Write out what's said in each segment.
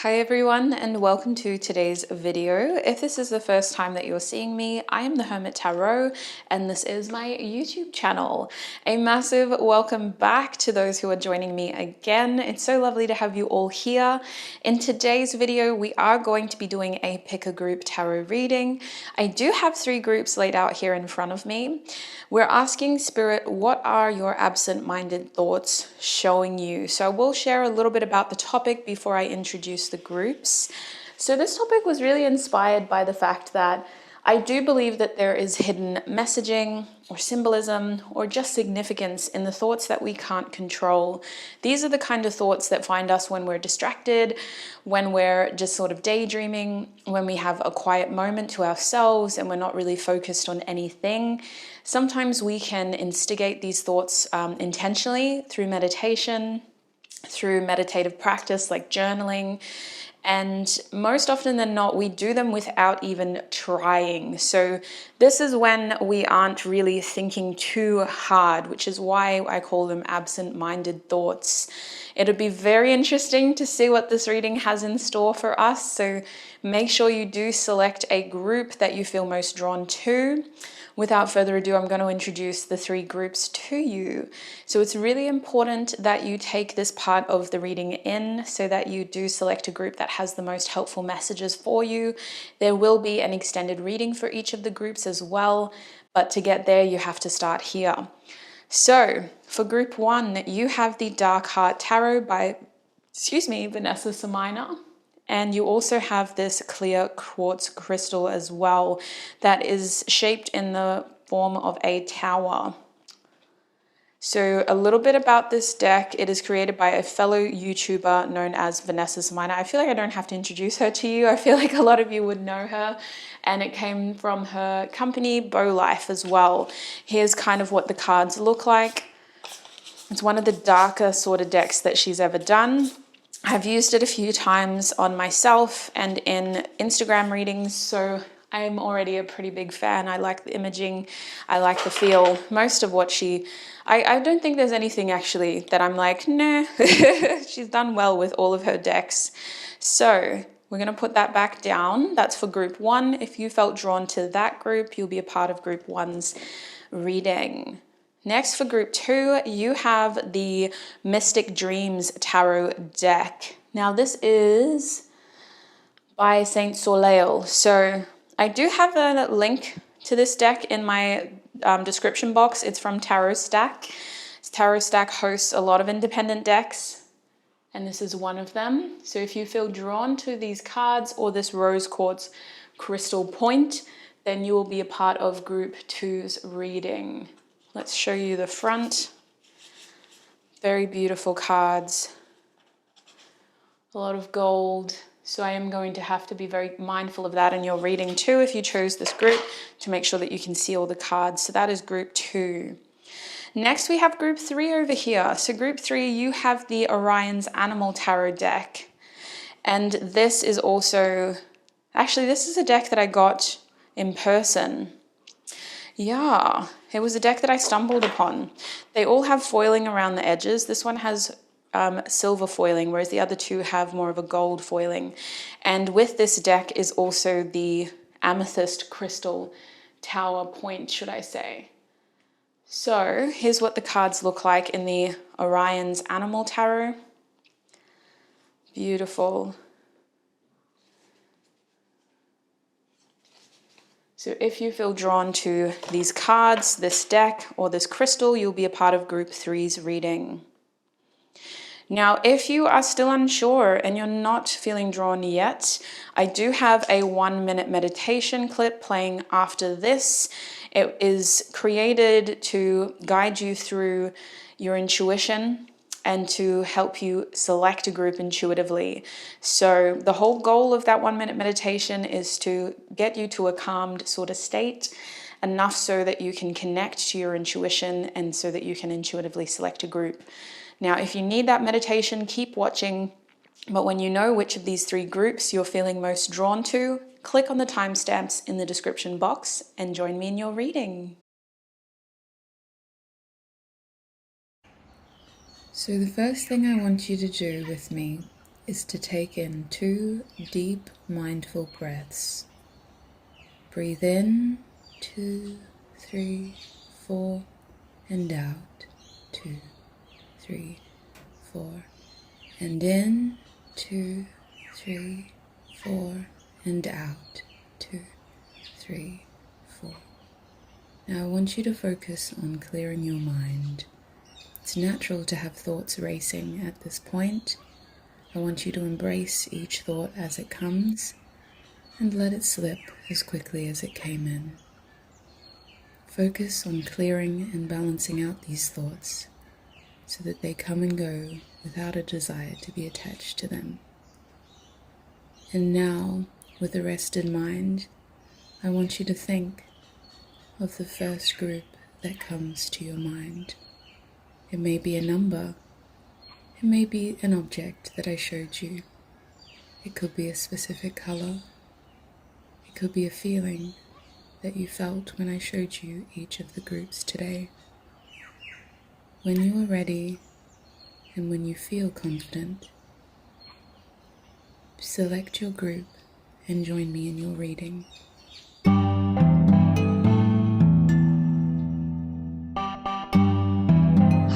Hi everyone, and welcome to today's video. If this is the first time that you're seeing me, I am the Hermit Tarot and this is my YouTube channel. A massive welcome back to those who are joining me again. It's so lovely to have you all here. In today's video, we are going to be doing a pick a group tarot reading. I do have 3 groups laid out here in front of me. We're asking Spirit, what are your absent-minded thoughts showing you? So I will share a little bit about the topic before I introduce the groups. So this topic was really inspired by the fact that I do believe that there is hidden messaging or symbolism or just significance in the thoughts that we can't control. These are the kind of thoughts that find us when we're distracted, when we're just sort of daydreaming, when we have a quiet moment to ourselves and we're not really focused on anything. Sometimes we can instigate these thoughts intentionally through meditation, through meditative practice like journaling, and most often than not we do them without even trying. So this is when we aren't really thinking too hard, which is why I call them absent-minded thoughts. It'll be very interesting to see what this reading has in store for us, so make sure you do select a group that you feel most drawn to. Without further ado, I'm going to introduce the 3 groups to you. So it's really important that you take this part of the reading in so that you do select a group that has the most helpful messages for you. There will be an extended reading for each of the groups as well, but to get there, you have to start here. So for group 1, you have the Dark Heart Tarot by, Vanessa Samina. And you also have this clear quartz crystal as well that is shaped in the form of a tower. So a little bit about this deck. It is created by a fellow YouTuber known as Vanessa Samina. I feel like I don't have to introduce her to you. I feel like a lot of you would know her. And it came from her company, Bow Life, as well. Here's kind of what the cards look like. It's one of the darker sort of decks that she's ever done. I've used it a few times on myself and in Instagram readings, so I'm already a pretty big fan. I like the imaging, I like the feel. Most of what I don't think there's anything actually that I'm like, nah, she's done well with all of her decks. So we're going to put that back down. That's for group 1. If you felt drawn to that group, you'll be a part of group 1's reading. Next, for group 2, you have the Mystic Dreams Tarot deck. Now this is by Saint Soleil. So I do have a link to this deck in my description box. It's from Tarot Stack. Tarot Stack hosts a lot of independent decks, and this is one of them. So if you feel drawn to these cards or this rose quartz crystal point, then you will be a part of group 2's reading. Let's show you the front. Very beautiful cards. A lot of gold. So I am going to have to be very mindful of that in your reading too if you chose this group, to make sure that you can see all the cards. So that is group 2. Next we have group 3 over here. So group 3, you have the Orion's Animal Tarot deck. And this is also, actually this is a deck that I got in person. Yeah, it was a deck that I stumbled upon. They all have foiling around the edges. This one has silver foiling, whereas the other 2 have more of a gold foiling. And with this deck is also the amethyst crystal tower point, should I say. So here's what the cards look like in the Orion's Animal Tarot. Beautiful. So if you feel drawn to these cards, this deck, or this crystal, you'll be a part of group 3's reading. Now, if you are still unsure and you're not feeling drawn yet, I do have a 1-minute meditation clip playing after this. It is created to guide you through your intuition and to help you select a group intuitively. So the whole goal of that 1-minute meditation is to get you to a calmed sort of state, enough so that you can connect to your intuition and so that you can intuitively select a group. Now, if you need that meditation, keep watching, but when you know which of these 3 groups you're feeling most drawn to, click on the timestamps in the description box and join me in your reading. So the first thing I want you to do with me is to take in 2 deep, mindful breaths. Breathe in, 2, 3, 4, and out, 2, 3, 4, and in, 2, 3, 4, and out, 2, 3, 4. Now I want you to focus on clearing your mind. It's natural to have thoughts racing at this point. I want you to embrace each thought as it comes and let it slip as quickly as it came in. Focus on clearing and balancing out these thoughts so that they come and go without a desire to be attached to them. And now, with a rested mind, I want you to think of the first group that comes to your mind. It may be a number, it may be an object that I showed you. It could be a specific color, it could be a feeling that you felt when I showed you each of the groups today. When you are ready and when you feel confident, select your group and join me in your reading.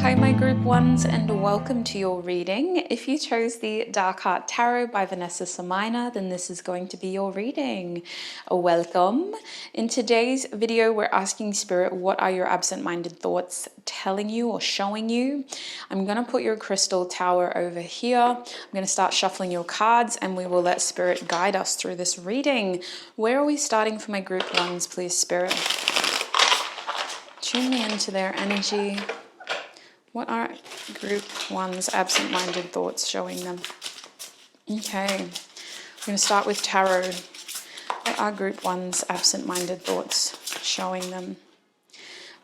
Hi my group ones, and welcome to your reading. If you chose the Dark Heart Tarot by Vanessa Samina, then this is going to be your reading. Welcome. In today's video, we're asking Spirit, what are your absent-minded thoughts telling you or showing you? I'm going to put your crystal tower over here. I'm going to start shuffling your cards and we will let Spirit guide us through this reading. Where are we starting for my group ones, please, Spirit? Tune me into their energy. What are group one's absent-minded thoughts showing them? Okay, we're going to start with tarot. What are group one's absent-minded thoughts showing them?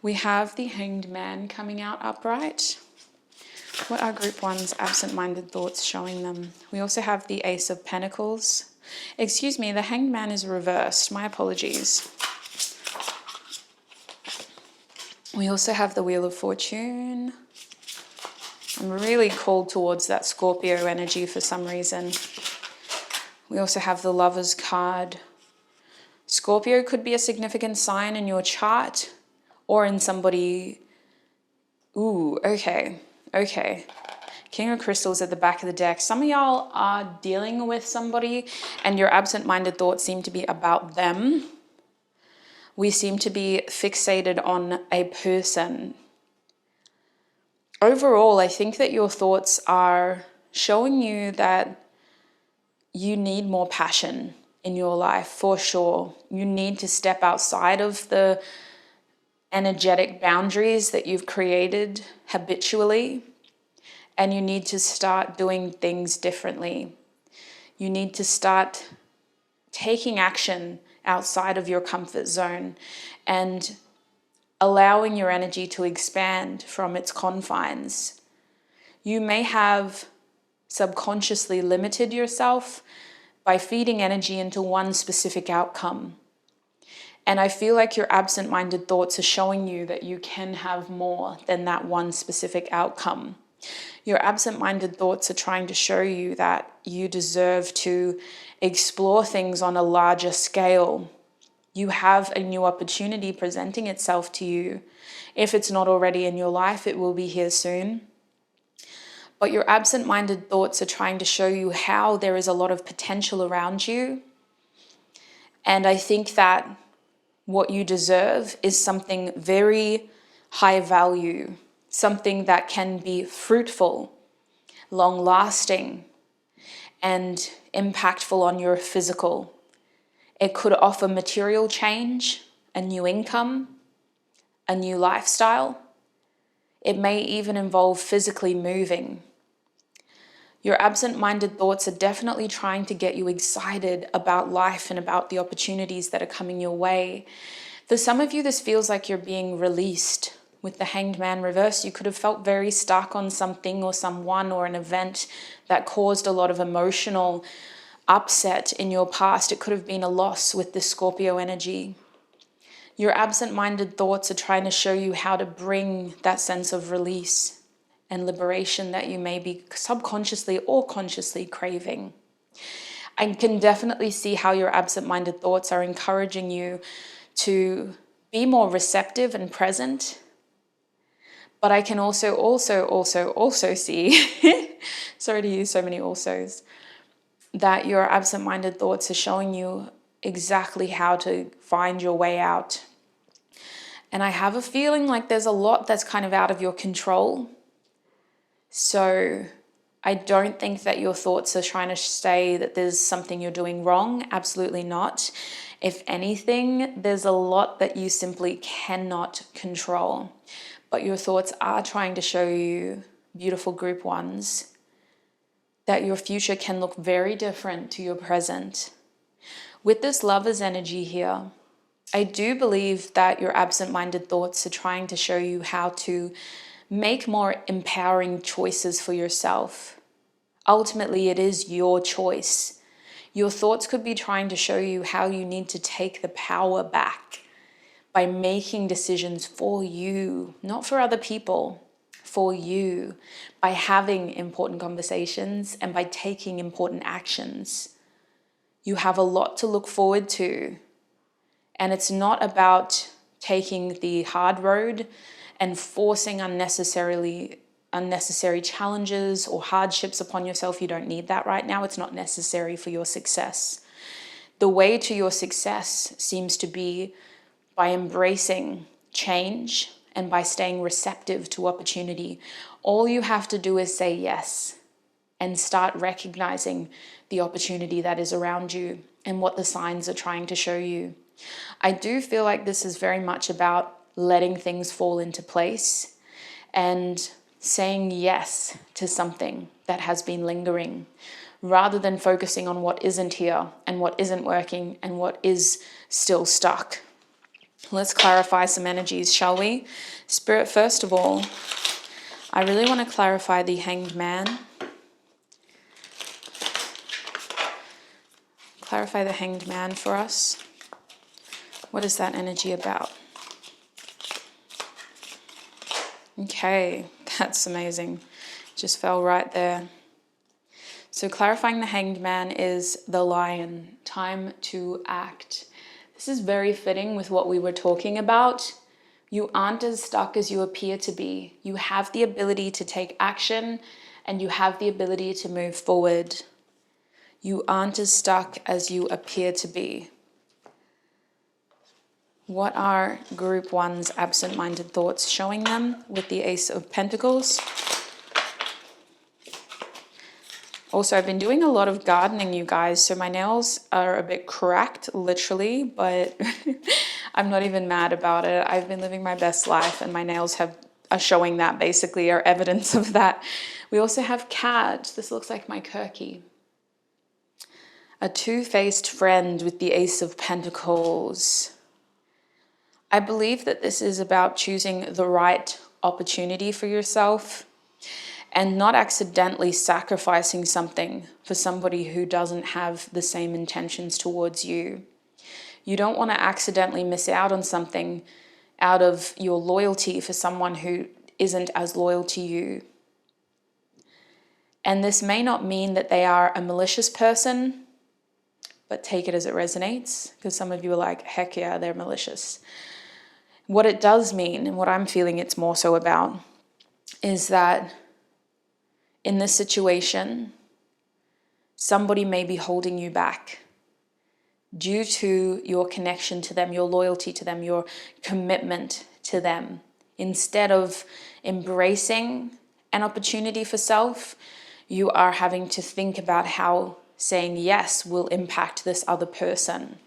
We have the Hanged Man coming out upright. What are group one's absent-minded thoughts showing them? We also have the Ace of Pentacles. Excuse me, the Hanged Man is reversed. My apologies. We also have the Wheel of Fortune. I'm really called towards that Scorpio energy for some reason. We also have the Lover's card. Scorpio could be a significant sign in your chart or in somebody. Ooh, okay. King of Crystals at the back of the deck. Some of y'all are dealing with somebody and your absent-minded thoughts seem to be about them. We seem to be fixated on a person. Overall, I think that your thoughts are showing you that you need more passion in your life, for sure. You need to step outside of the energetic boundaries that you've created habitually, and you need to start doing things differently. You need to start taking action outside of your comfort zone and allowing your energy to expand from its confines. You may have subconsciously limited yourself by feeding energy into one specific outcome. And I feel like your absent-minded thoughts are showing you that you can have more than that one specific outcome. Your absent-minded thoughts are trying to show you that you deserve to explore things on a larger scale. You have a new opportunity presenting itself to you. If it's not already in your life, it will be here soon. But your absent-minded thoughts are trying to show you how there is a lot of potential around you. And I think that what you deserve is something very high value, something that can be fruitful, long-lasting, and impactful on your physical. It could offer material change, a new income, a new lifestyle. It may even involve physically moving. Your absent-minded thoughts are definitely trying to get you excited about life and about the opportunities that are coming your way. For some of you, this feels like you're being released. With the Hanged Man reversed, you could have felt very stuck on something or someone or an event that caused a lot of emotional upset in your past. It could have been a loss with the Scorpio energy. Your absent-minded thoughts are trying to show you how to bring that sense of release and liberation that you may be subconsciously or consciously craving. I can definitely see how your absent-minded thoughts are encouraging you to be more receptive and present. But I can also see, sorry to use so many alsos, that your absent-minded thoughts are showing you exactly how to find your way out. And I have a feeling like there's a lot that's kind of out of your control. So I don't think that your thoughts are trying to say that there's something you're doing wrong. Absolutely not. If anything, there's a lot that you simply cannot control. But your thoughts are trying to show you, beautiful group ones, that your future can look very different to your present. With this Lover's energy here, I do believe that your absent-minded thoughts are trying to show you how to make more empowering choices for yourself. Ultimately, it is your choice. Your thoughts could be trying to show you how you need to take the power back by making decisions for you, not for other people, for you, by having important conversations and by taking important actions. You have a lot to look forward to. And it's not about taking the hard road and forcing unnecessary challenges or hardships upon yourself. You don't need that right now. It's not necessary for your success. The way to your success seems to be by embracing change and by staying receptive to opportunity. All you have to do is say yes and start recognizing the opportunity that is around you and what the signs are trying to show you. I do feel like this is very much about letting things fall into place and saying yes to something that has been lingering, rather than focusing on what isn't here and what isn't working and what is still stuck. Let's clarify some energies, shall we? Spirit, first of all, I really want to clarify the Hanged Man. Clarify the Hanged Man for us. What is that energy about? Okay, that's amazing. Just fell right there. So clarifying the Hanged Man is the Lion. Time to act. This is very fitting with what we were talking about. You aren't as stuck as you appear to be. You have the ability to take action and you have the ability to move forward. You aren't as stuck as you appear to be. What are Group 1's absent-minded thoughts showing them with the Ace of Pentacles? Also, I've been doing a lot of gardening, you guys, so my nails are a bit cracked, literally, but I'm not even mad about it. I've been living my best life, and my nails are showing that, basically, are evidence of that. We also have Cat. This looks like my Kirky. A two-faced friend with the Ace of Pentacles. I believe that this is about choosing the right opportunity for yourself and not accidentally sacrificing something for somebody who doesn't have the same intentions towards you. You don't want to accidentally miss out on something out of your loyalty for someone who isn't as loyal to you. And this may not mean that they are a malicious person, but take it as it resonates, because some of you are like, heck yeah, they're malicious. What it does mean, and what I'm feeling it's more so about, is that in this situation, somebody may be holding you back due to your connection to them, your loyalty to them, your commitment to them. Instead of embracing an opportunity for self, you are having to think about how saying yes will impact this other person.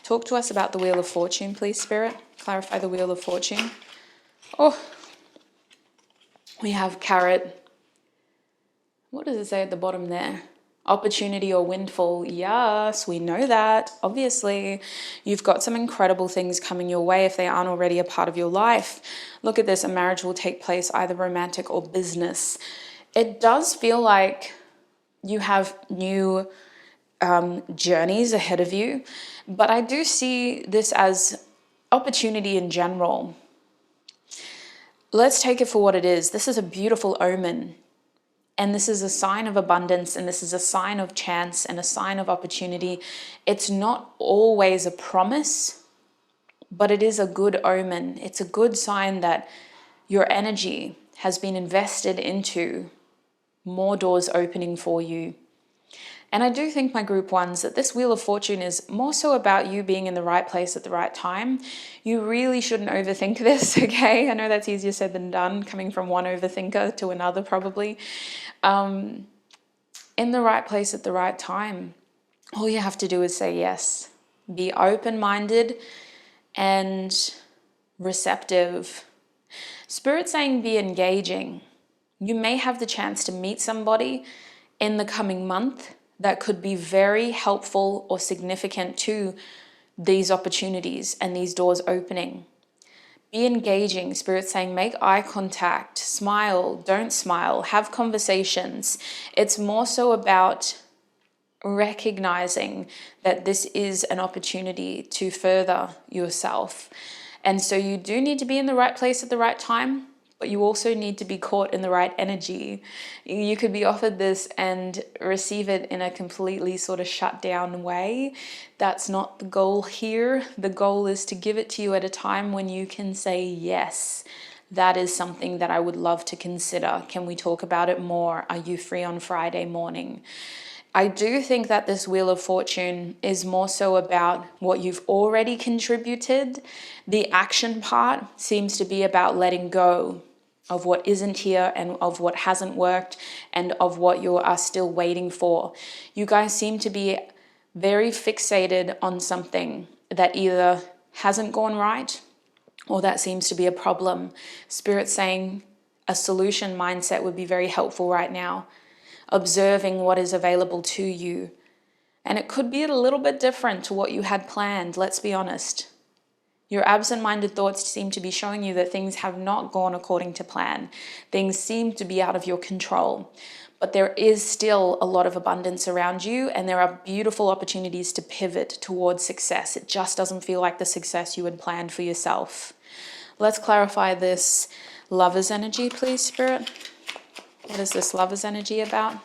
Talk to us about the Wheel of Fortune, please, Spirit. Clarify the Wheel of Fortune. Oh, we have Carrot. What does it say at the bottom there? Opportunity or windfall. Yes, we know that. Obviously, you've got some incredible things coming your way if they aren't already a part of your life. Look at this. A marriage will take place, either romantic or business. It does feel like you have new journeys ahead of you, but I do see this as opportunity in general. let's take it for what it is. This is a beautiful omen. And this is a sign of abundance, and this is a sign of chance and a sign of opportunity. It's not always a promise, but it is a good omen. It's a good sign that your energy has been invested into more doors opening for you. And I do think, my group ones, that this Wheel of Fortune is more so about you being in the right place at the right time. You really shouldn't overthink this, okay? I know that's easier said than done, coming from one overthinker to another probably. In the right place at the right time. All you have to do is say yes. Be open-minded and receptive. Spirit saying be engaging. You may have the chance to meet somebody in the coming month that could be very helpful or significant to these opportunities and these doors opening. Be engaging. Spirit saying make eye contact, smile, don't smile, have conversations. It's more so about recognizing that this is an opportunity to further yourself. And so you do need to be in the right place at the right time, but you also need to be caught in the right energy. You could be offered this and receive it in a completely sort of shut down way. That's not the goal here. The goal is to give it to you at a time when you can say yes. That is something that I would love to consider. Can we talk about it more? Are you free on Friday morning? I do think that this Wheel of Fortune is more so about what you've already contributed. The action part seems to be about letting go of what isn't here and of what hasn't worked and of what you are still waiting for. You guys seem to be very fixated on something that either hasn't gone right or that seems to be a problem. Spirit saying a solution mindset would be very helpful right now. Observing what is available to you. And it could be a little bit different to what you had planned, let's be honest. Your absent-minded thoughts seem to be showing you that things have not gone according to plan. Things seem to be out of your control. But there is still a lot of abundance around you, and there are beautiful opportunities to pivot towards success. It just doesn't feel like the success you had planned for yourself. Let's clarify this Lover's energy, please, Spirit. What is this Lover's energy about?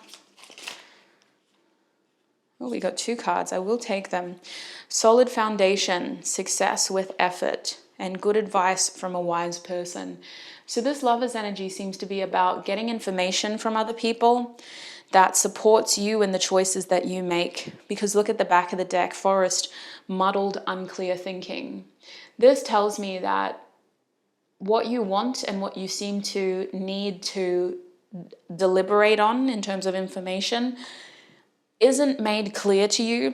Oh, we got two cards. I will take them. Solid foundation, success with effort, and good advice from a wise person. So this Lover's energy seems to be about getting information from other people that supports you in the choices that you make. Because look at the back of the deck, Forest, muddled, unclear thinking. This tells me that what you want and what you seem to need to deliberate on in terms of information isn't made clear to you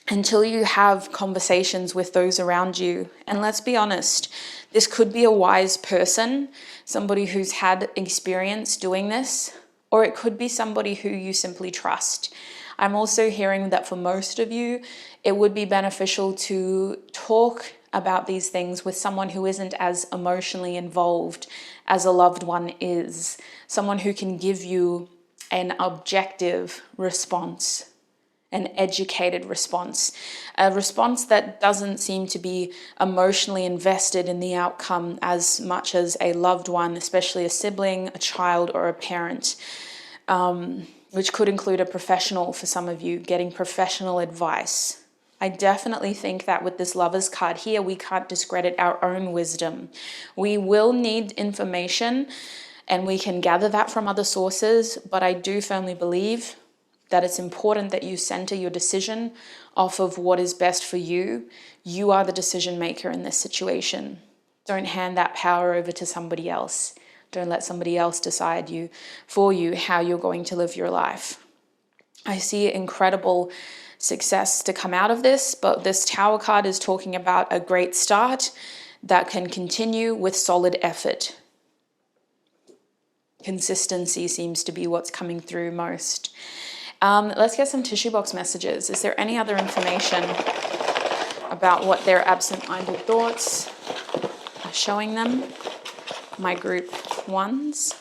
until you have conversations with those around you. And let's be honest, this could be a wise person, somebody who's had experience doing this, or it could be somebody who you simply trust. I'm also hearing that for most of you, it would be beneficial to talk about these things with someone who isn't as emotionally involved as a loved one is, someone who can give you an objective response, an educated response, a response that doesn't seem to be emotionally invested in the outcome as much as a loved one, especially a sibling, a child, or a parent, which could include a professional for some of you, getting professional advice. I definitely think that with this Lover's card here, we can't discredit our own wisdom. We will need information and we can gather that from other sources, but I do firmly believe that it's important that you center your decision off of what is best for you. You are the decision maker in this situation. Don't hand that power over to somebody else. Don't let somebody else decide for you how you're going to live your life. I see incredible success to come out of this, but this Tower card is talking about a great start that can continue with solid effort. Consistency seems to be what's coming through most. Let's get some tissue box messages. Is there any other information about what their absent-minded thoughts are showing them? My group ones.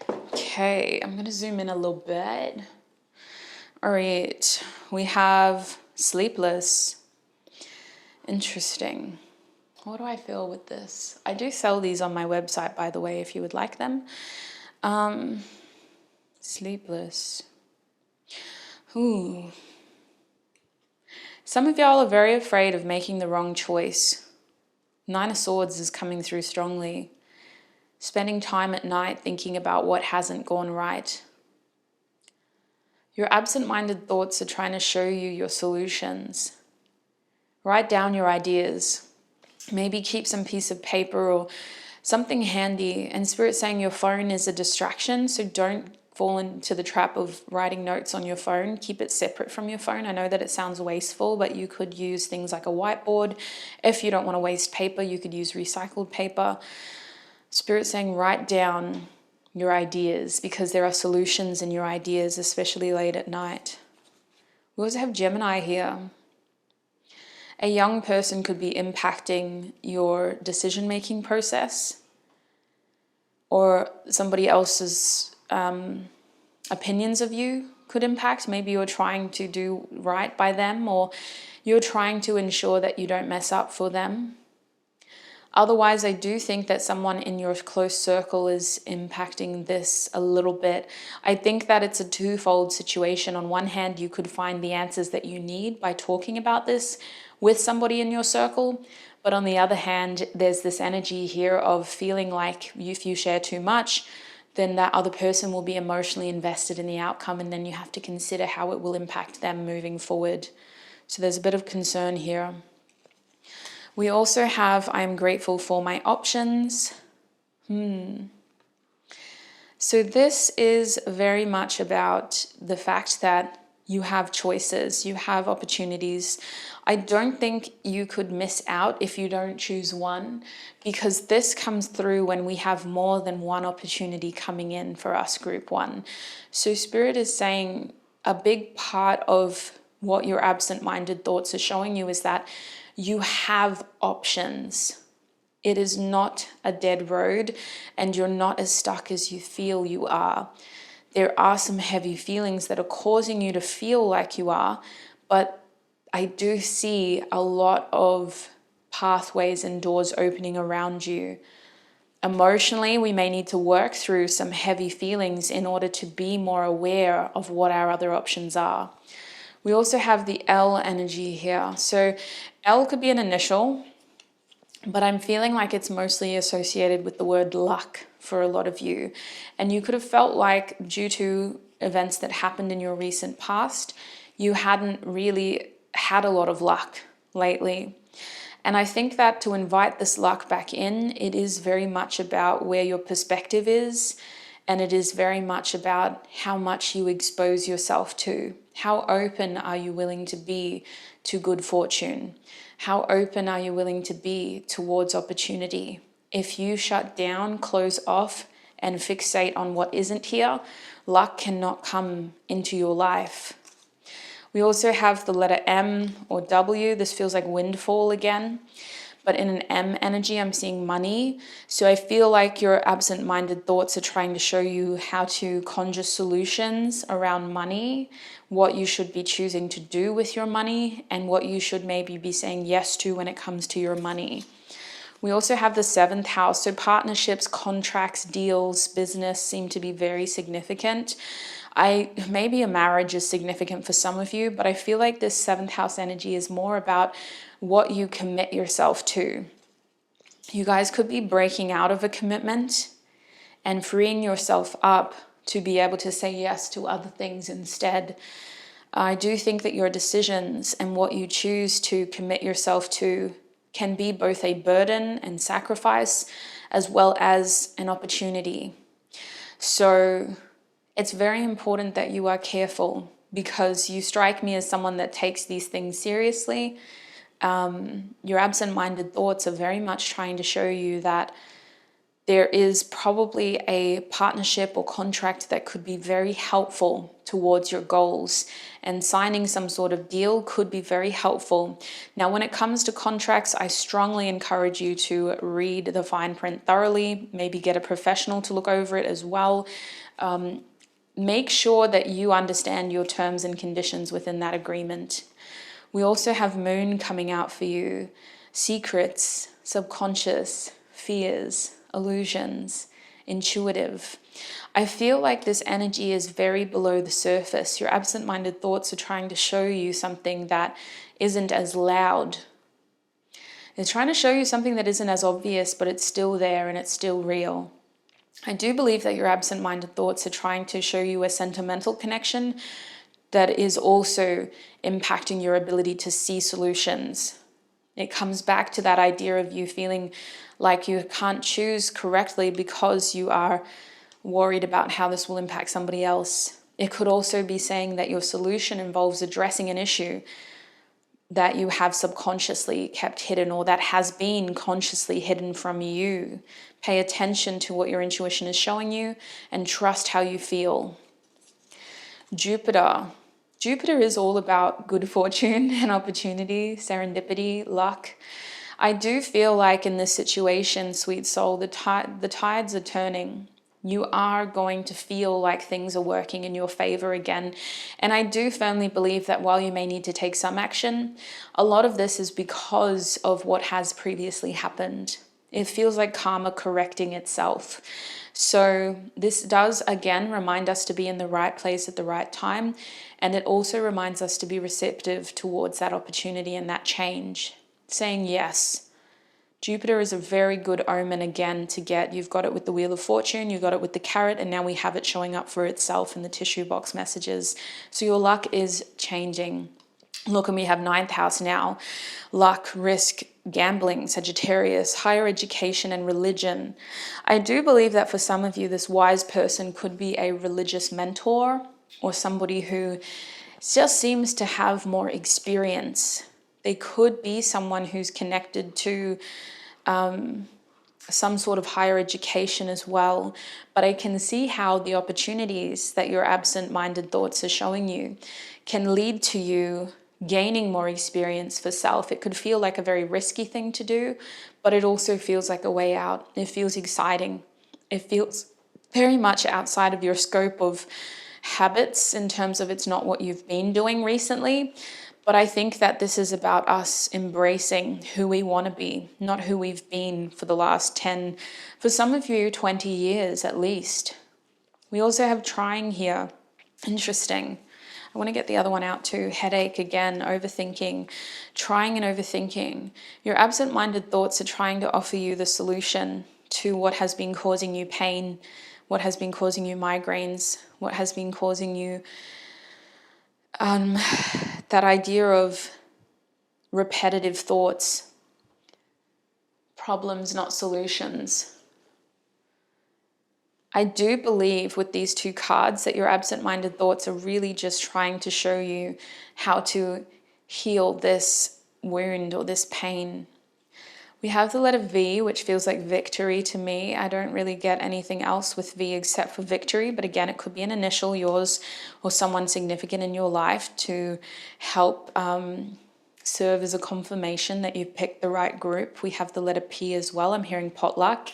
Okay, I'm going to zoom in a little bit. All right, we have sleepless. Interesting. What do I feel with this? I do sell these on my website, by the way, if you would like them. Sleepless. Ooh. Some of y'all are very afraid of making the wrong choice. Nine of Swords is coming through strongly. Spending time at night thinking about what hasn't gone right. Your absent-minded thoughts are trying to show you your solutions. Write down your ideas. Maybe keep some piece of paper or something handy. And Spirit's saying your phone is a distraction, so don't fall into the trap of writing notes on your phone. Keep it separate from your phone. I know that it sounds wasteful, but you could use things like a whiteboard. If you don't want to waste paper, you could use recycled paper. Spirit's saying write down your ideas, because there are solutions in your ideas, especially late at night. We also have Gemini here. A young person could be impacting your decision-making process, or somebody else's opinions of you could impact. Maybe you're trying to do right by them, or you're trying to ensure that you don't mess up for them. Otherwise, I do think that someone in your close circle is impacting this a little bit. I think that it's a twofold situation. On one hand, you could find the answers that you need by talking about this with somebody in your circle. But on the other hand, there's this energy here of feeling like if you share too much, then that other person will be emotionally invested in the outcome, and then you have to consider how it will impact them moving forward. So there's a bit of concern here. We also have, I am grateful for my options. So this is very much about the fact that you have choices, you have opportunities. I don't think you could miss out if you don't choose one, because this comes through when we have more than one opportunity coming in for us, group one. So Spirit is saying a big part of what your absent-minded thoughts are showing you is that you have options. It is not a dead road, and you're not as stuck as you feel you are. There are some heavy feelings that are causing you to feel like you are, but I do see a lot of pathways and doors opening around you. Emotionally, we may need to work through some heavy feelings in order to be more aware of what our other options are. We also have the L energy here. So L could be an initial, but I'm feeling like it's mostly associated with the word luck for a lot of you. And you could have felt like, due to events that happened in your recent past, you hadn't really had a lot of luck lately. And I think that to invite this luck back in, it is very much about where your perspective is, and it is very much about how much you expose yourself to. How open are you willing to be to good fortune? How open are you willing to be towards opportunity? If you shut down, close off, and fixate on what isn't here, luck cannot come into your life. We also have the letter M or W. This feels like windfall again. But in an M energy, I'm seeing money. So I feel like your absent-minded thoughts are trying to show you how to conjure solutions around money, what you should be choosing to do with your money, and what you should maybe be saying yes to when it comes to your money. We also have the 7th house. So partnerships, contracts, deals, business seem to be very significant. Maybe a marriage is significant for some of you, but I feel like this 7th house energy is more about what you commit yourself to. You guys could be breaking out of a commitment and freeing yourself up to be able to say yes to other things instead. I do think that your decisions and what you choose to commit yourself to can be both a burden and sacrifice, as well as an opportunity. So it's very important that you are careful, because you strike me as someone that takes these things seriously. Your absent-minded thoughts are very much trying to show you that there is probably a partnership or contract that could be very helpful towards your goals, and signing some sort of deal could be very helpful. Now, when it comes to contracts, I strongly encourage you to read the fine print thoroughly, maybe get a professional to look over it as well. Make sure that you understand your terms and conditions within that agreement. We also have Moon coming out for you. secrets, subconscious, fears, illusions, intuitive. I feel like this energy is very below the surface. Your absent-minded thoughts are trying to show you something that isn't as loud. They're trying to show you something that isn't as obvious, but it's still there and it's still real. I do believe that your absent-minded thoughts are trying to show you a sentimental connection that is also impacting your ability to see solutions. It comes back to that idea of you feeling like you can't choose correctly because you are worried about how this will impact somebody else. It could also be saying that your solution involves addressing an issue that you have subconsciously kept hidden, or that has been consciously hidden from you. Pay attention to what your intuition is showing you and trust how you feel. Jupiter. Jupiter is all about good fortune and opportunity, serendipity, luck. I do feel like in this situation, sweet soul, the tides are turning. You are going to feel like things are working in your favor again. And I do firmly believe that while you may need to take some action, a lot of this is because of what has previously happened. It feels like karma correcting itself. So this does, again, remind us to be in the right place at the right time. And it also reminds us to be receptive towards that opportunity and that change. Saying yes. Jupiter is a very good omen again to get. You've got it with the Wheel of Fortune, you got it with the carrot, and now we have it showing up for itself in the tissue box messages. So your luck is changing. Look, and we have 9th house now. Luck, risk, gambling, Sagittarius, higher education and religion. I do believe that for some of you, this wise person could be a religious mentor or somebody who just seems to have more experience. They could be someone who's connected to some sort of higher education as well. But I can see how the opportunities that your absent-minded thoughts are showing you can lead to you gaining more experience for self. It could feel like a very risky thing to do, but it also feels like a way out. It feels exciting. It feels very much outside of your scope of habits in terms of it's not what you've been doing recently. But I think that this is about us embracing who we want to be, not who we've been for the last 10, for some of you, 20 years at least. We also have trying here. Interesting. I want to get the other one out too. Headache again, overthinking, trying and overthinking. Your absent-minded thoughts are trying to offer you the solution to what has been causing you pain, what has been causing you migraines, what has been causing you that idea of repetitive thoughts, problems, not solutions. I do believe with these two cards that your absent-minded thoughts are really just trying to show you how to heal this wound or this pain. We have the letter V, which feels like victory to me. I don't really get anything else with V except for victory. But again, it could be an initial, yours or someone significant in your life, to help serve as a confirmation that you've picked the right group. We have the letter P as well. I'm hearing potluck.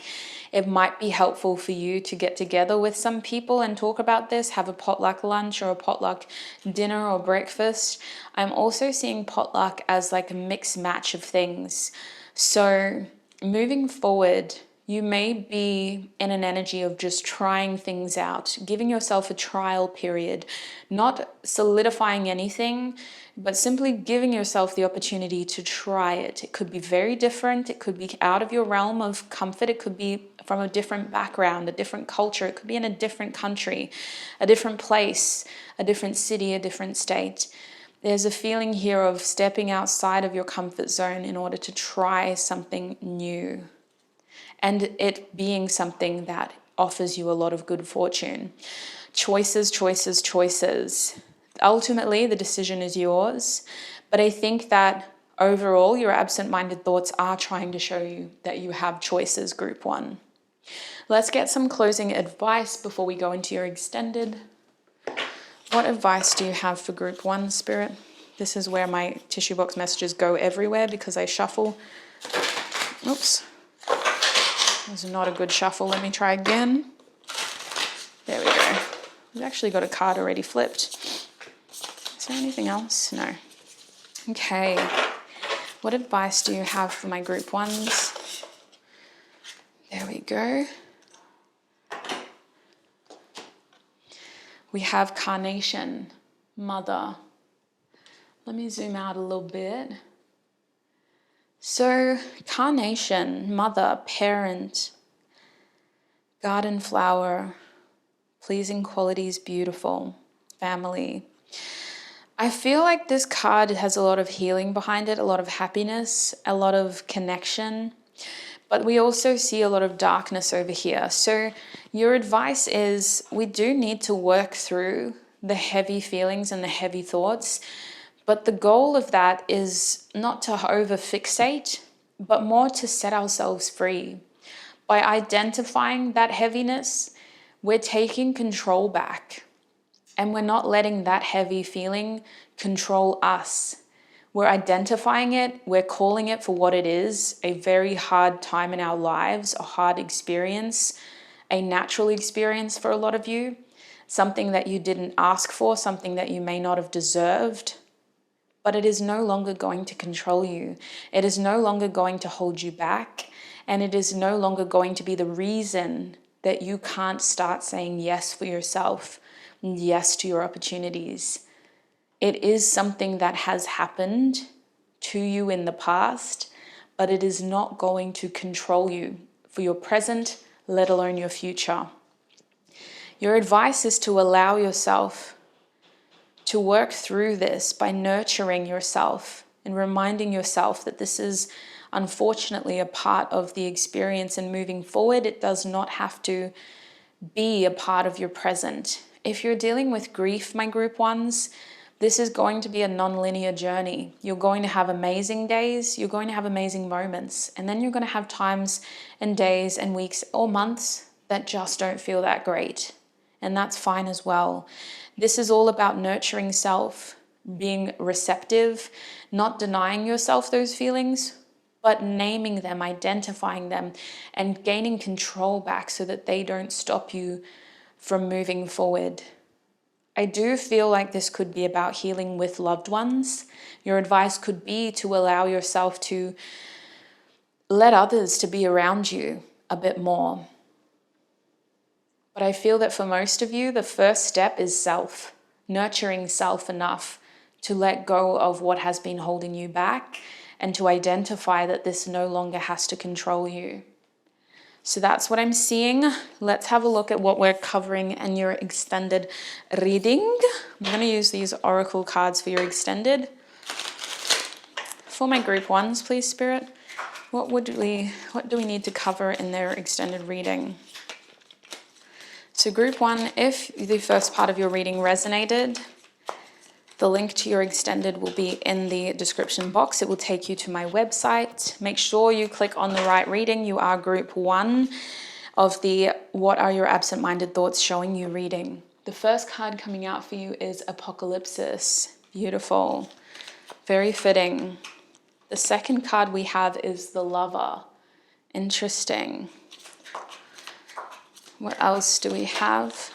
It might be helpful for you to get together with some people and talk about this, have a potluck lunch or a potluck dinner or breakfast. I'm also seeing potluck as like a mixed match of things. So moving forward, you may be in an energy of just trying things out, giving yourself a trial period, not solidifying anything, but simply giving yourself the opportunity to try it. It could be very different. It could be out of your realm of comfort. It could be from a different background, a different culture. It could be in a different country, a different place, a different city, a different state. There's a feeling here of stepping outside of your comfort zone in order to try something new, and it being something that offers you a lot of good fortune. Choices, choices, choices. Ultimately, the decision is yours, but I think that overall, your absent-minded thoughts are trying to show you that you have choices, group one. Let's get some closing advice before we go into your extended. What advice do you have for group one, Spirit? This is where my tissue box messages go everywhere because I shuffle. Oops. This is not a good shuffle. Let me try again. There we go. We've actually got a card already flipped. Is there anything else? No. Okay. What advice do you have for my group ones? There we go. We have Carnation, Mother. Let me zoom out a little bit. So, Carnation, Mother, Parent, Garden Flower, Pleasing Qualities, Beautiful, Family. I feel like this card has a lot of healing behind it, a lot of happiness, a lot of connection, but we also see a lot of darkness over here. So your advice is we do need to work through the heavy feelings and the heavy thoughts, but the goal of that is not to over fixate, but more to set ourselves free. By identifying that heaviness, we're taking control back. And we're not letting that heavy feeling control us. We're identifying it, we're calling it for what it is, a very hard time in our lives, a hard experience, a natural experience for a lot of you, something that you didn't ask for, something that you may not have deserved, but it is no longer going to control you. It is no longer going to hold you back, and it is no longer going to be the reason that you can't start saying yes for yourself. Yes to your opportunities. It is something that has happened to you in the past, but it is not going to control you for your present, let alone your future. Your advice is to allow yourself to work through this by nurturing yourself and reminding yourself that this is unfortunately a part of the experience, and moving forward, it does not have to be a part of your present. If you're dealing with grief, my group ones, this is going to be a non-linear journey. You're going to have amazing days, you're going to have amazing moments, and then you're going to have times and days and weeks or months that just don't feel that great. And that's fine as well. This is all about nurturing self, being receptive, not denying yourself those feelings, but naming them, identifying them, and gaining control back so that they don't stop you from moving forward. I do feel like this could be about healing with loved ones. Your advice could be to allow yourself to let others to be around you a bit more. But I feel that for most of you, the first step is self, nurturing self enough to let go of what has been holding you back and to identify that this no longer has to control you. So that's what I'm seeing. Let's have a look at what we're covering in your extended reading. I'm going to use these oracle cards for your extended. For my group ones, please, Spirit, what do we need to cover in their extended reading? So group one, if the first part of your reading resonated, the link to your extended will be in the description box. It will take you to my website. Make sure you click on the right reading. You are group one of the What Are Your Absent-Minded Thoughts Showing You reading. The first card coming out for you is Apocalypsis. Beautiful. Very fitting. The second card we have is the Lover. Interesting. What else do we have?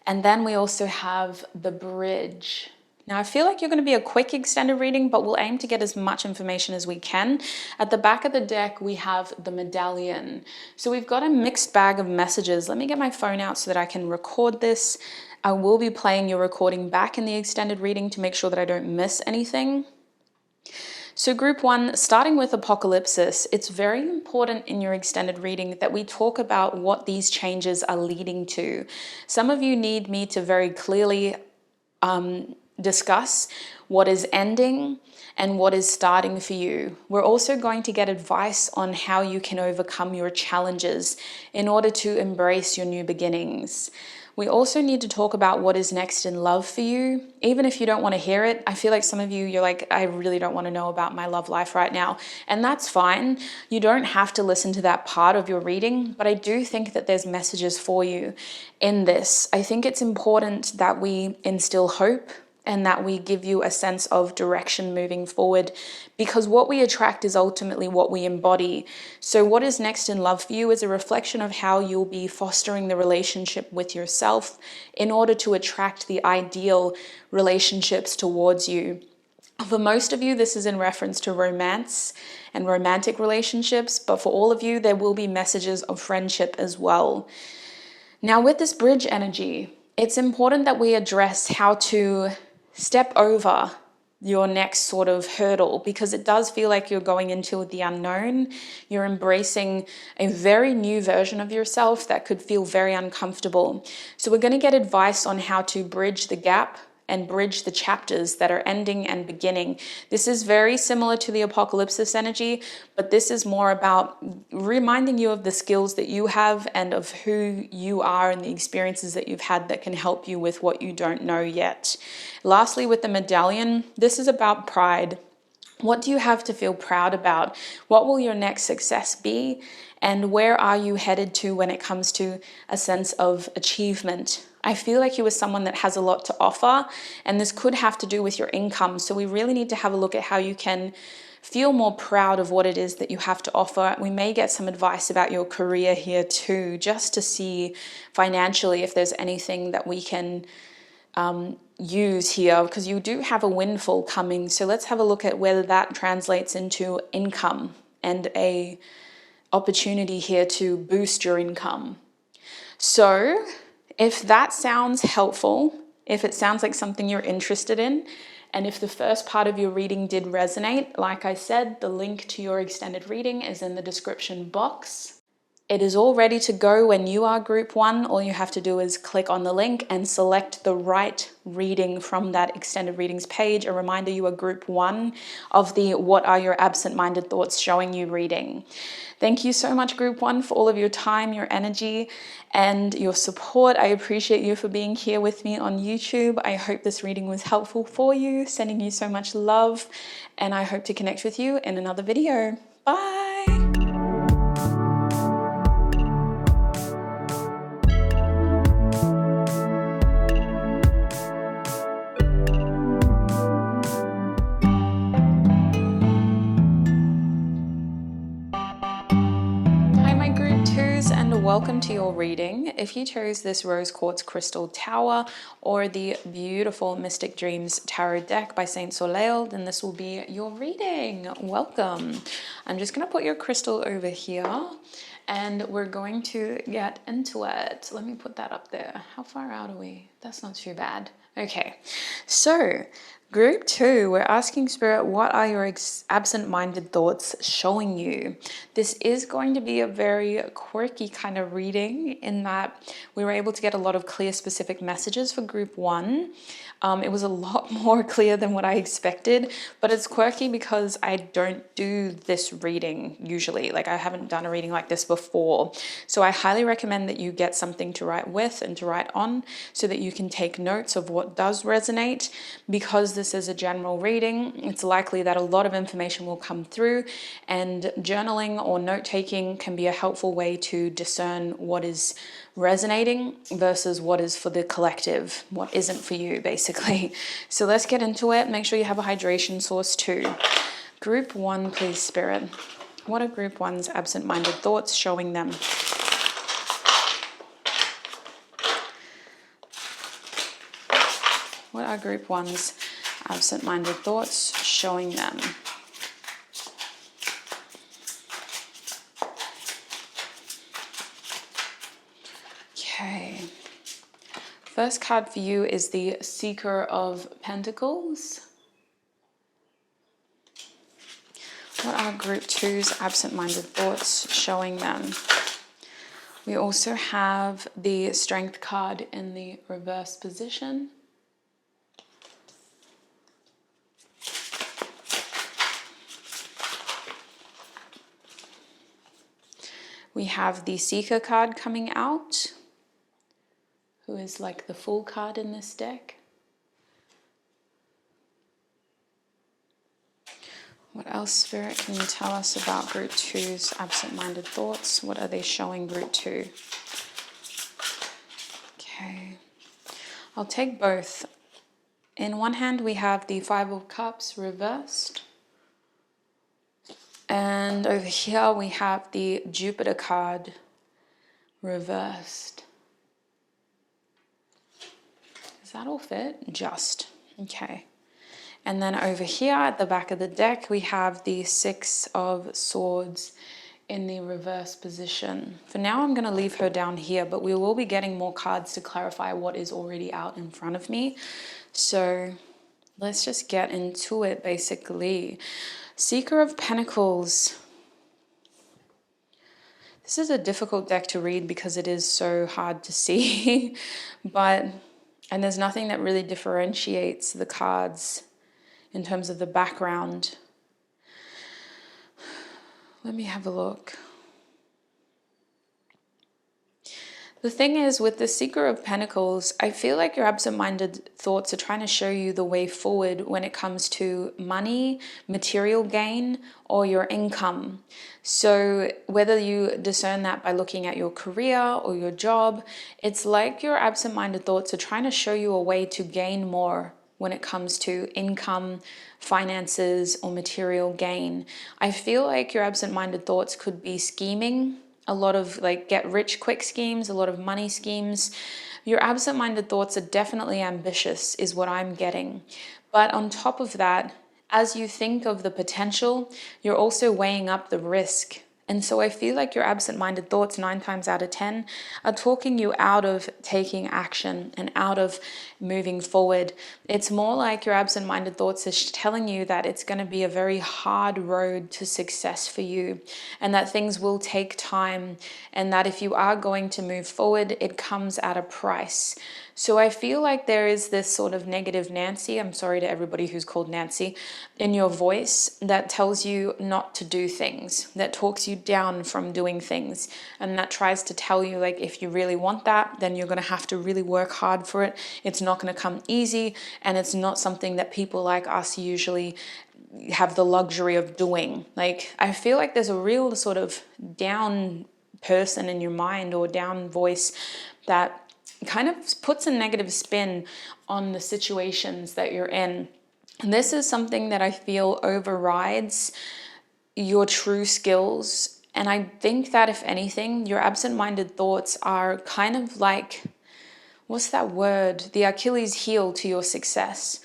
And then we also have the Bridge. Now, I feel like you're going to be a quick extended reading, but we'll aim to get as much information as we can. At the back of the deck, we have the Medallion. So we've got a mixed bag of messages. Let me get my phone out so that I can record this. I will be playing your recording back in the extended reading to make sure that I don't miss anything. So group one, starting with Apocalypsis, it's very important in your extended reading that we talk about what these changes are leading to. Some of you need me to very clearly discuss what is ending and what is starting for you. We're also going to get advice on how you can overcome your challenges in order to embrace your new beginnings. We also need to talk about what is next in love for you. Even if you don't want to hear it, I feel like some of you, you're like, I really don't want to know about my love life right now. And that's fine. You don't have to listen to that part of your reading, but I do think that there's messages for you in this. I think it's important that we instill hope and that we give you a sense of direction moving forward, because what we attract is ultimately what we embody. So what is next in love for you is a reflection of how you'll be fostering the relationship with yourself in order to attract the ideal relationships towards you. For most of you, this is in reference to romance and romantic relationships, but for all of you, there will be messages of friendship as well. Now, with this bridge energy, it's important that we address how to step over your next sort of hurdle, because it does feel like you're going into the unknown. You're embracing a very new version of yourself that could feel very uncomfortable. So we're going to get advice on how to bridge the gap and bridge the chapters that are ending and beginning. This is very similar to the apocalypsis energy, but this is more about reminding you of the skills that you have and of who you are and the experiences that you've had that can help you with what you don't know yet. Lastly, with the medallion, this is about pride. What do you have to feel proud about? What will your next success be? And where are you headed to when it comes to a sense of achievement? I feel like you are someone that has a lot to offer, and this could have to do with your income. So we really need to have a look at how you can feel more proud of what it is that you have to offer. We may get some advice about your career here too, just to see financially if there's anything that we can use here, because you do have a windfall coming. So let's have a look at whether that translates into income and a opportunity here to boost your income. So if that sounds helpful, if it sounds like something you're interested in, and if the first part of your reading did resonate, like I said, the link to your extended reading is in the description box. It is all ready to go when you are group 1. All you have to do is click on the link and select the right reading from that extended readings page. A reminder, you are group 1 of the What Are Your Absent-Minded Thoughts Showing You reading. Thank you so much, group 1, for all of your time, your energy, and your support. I appreciate you for being here with me on YouTube. I hope this reading was helpful for you. Sending you so much love, and I hope to connect with you in another video. Bye. And welcome to your reading. If you chose this rose quartz crystal tower or the beautiful Mystic Dreams tarot deck by Saint Soleil, then this will be your reading. Welcome. I'm just going to put your crystal over here and we're going to get into it. Let me put that up there. How far out are we? That's not too bad. Okay, so group 2, we're asking Spirit, what are your absent-minded thoughts showing you? This is going to be a very quirky kind of reading in that we were able to get a lot of clear, specific messages for group 1. It was a lot more clear than what I expected, but it's quirky because I don't do this reading usually. Like, I haven't done a reading like this before. So I highly recommend that you get something to write with and to write on so that you can take notes of what does resonate. Because this is a general reading, it's likely that a lot of information will come through, and journaling or note-taking can be a helpful way to discern what is resonating versus what is for the collective, what isn't for you, basically. So let's get into it. Make sure you have a hydration source too. Group 1, please, Spirit. What are group 1's absent-minded thoughts showing them? What are group 1's absent-minded thoughts showing them? Okay. First card for you is the Seeker of Pentacles. What are group 2's absent-minded thoughts showing them? We also have the Strength card in the reverse position. We have the Seeker card coming out, who is like the Fool card in this deck. What else, Spirit, can you tell us about group 2's absent-minded thoughts? What are they showing group 2? Okay. I'll take both. In one hand, we have the Five of Cups reversed. And over here, we have the Jupiter card reversed. Does that all fit? Just. Okay. And then over here at the back of the deck, we have the Six of Swords in the reverse position. For now, I'm going to leave her down here, but we will be getting more cards to clarify what is already out in front of me. So let's just get into it, basically. Seeker of Pentacles. This is a difficult deck to read because it is so hard to see, and there's nothing that really differentiates the cards in terms of the background. Let me have a look. The thing is, with the Seeker of Pentacles, I feel like your absent-minded thoughts are trying to show you the way forward when it comes to money, material gain, or your income. So whether you discern that by looking at your career or your job, it's like your absent-minded thoughts are trying to show you a way to gain more when it comes to income, finances, or material gain. I feel like your absent-minded thoughts could be scheming, a lot of like get rich quick schemes, a lot of money schemes. Your absent-minded thoughts are definitely ambitious is what I'm getting. But on top of that, as you think of the potential, you're also weighing up the risk. And so I feel like your absent-minded thoughts 9 times out of 10 are talking you out of taking action and out of moving forward. It's more like your absent-minded thoughts are telling you that it's going to be a very hard road to success for you, and that things will take time, and that if you are going to move forward, it comes at a price. So I feel like there is this sort of negative Nancy, I'm sorry to everybody who's called Nancy, in your voice that tells you not to do things, that talks you down from doing things, and that tries to tell you, like, if you really want that, then you're going to have to really work hard for it. It's not going to come easy, and it's not something that people like us usually have the luxury of doing. Like, I feel like there's a real sort of down person in your mind, or down voice, that kind of puts a negative spin on the situations that you're in. And this is something that I feel overrides your true skills. And I think that if anything, your absent-minded thoughts are kind of like, what's that word? The Achilles heel to your success.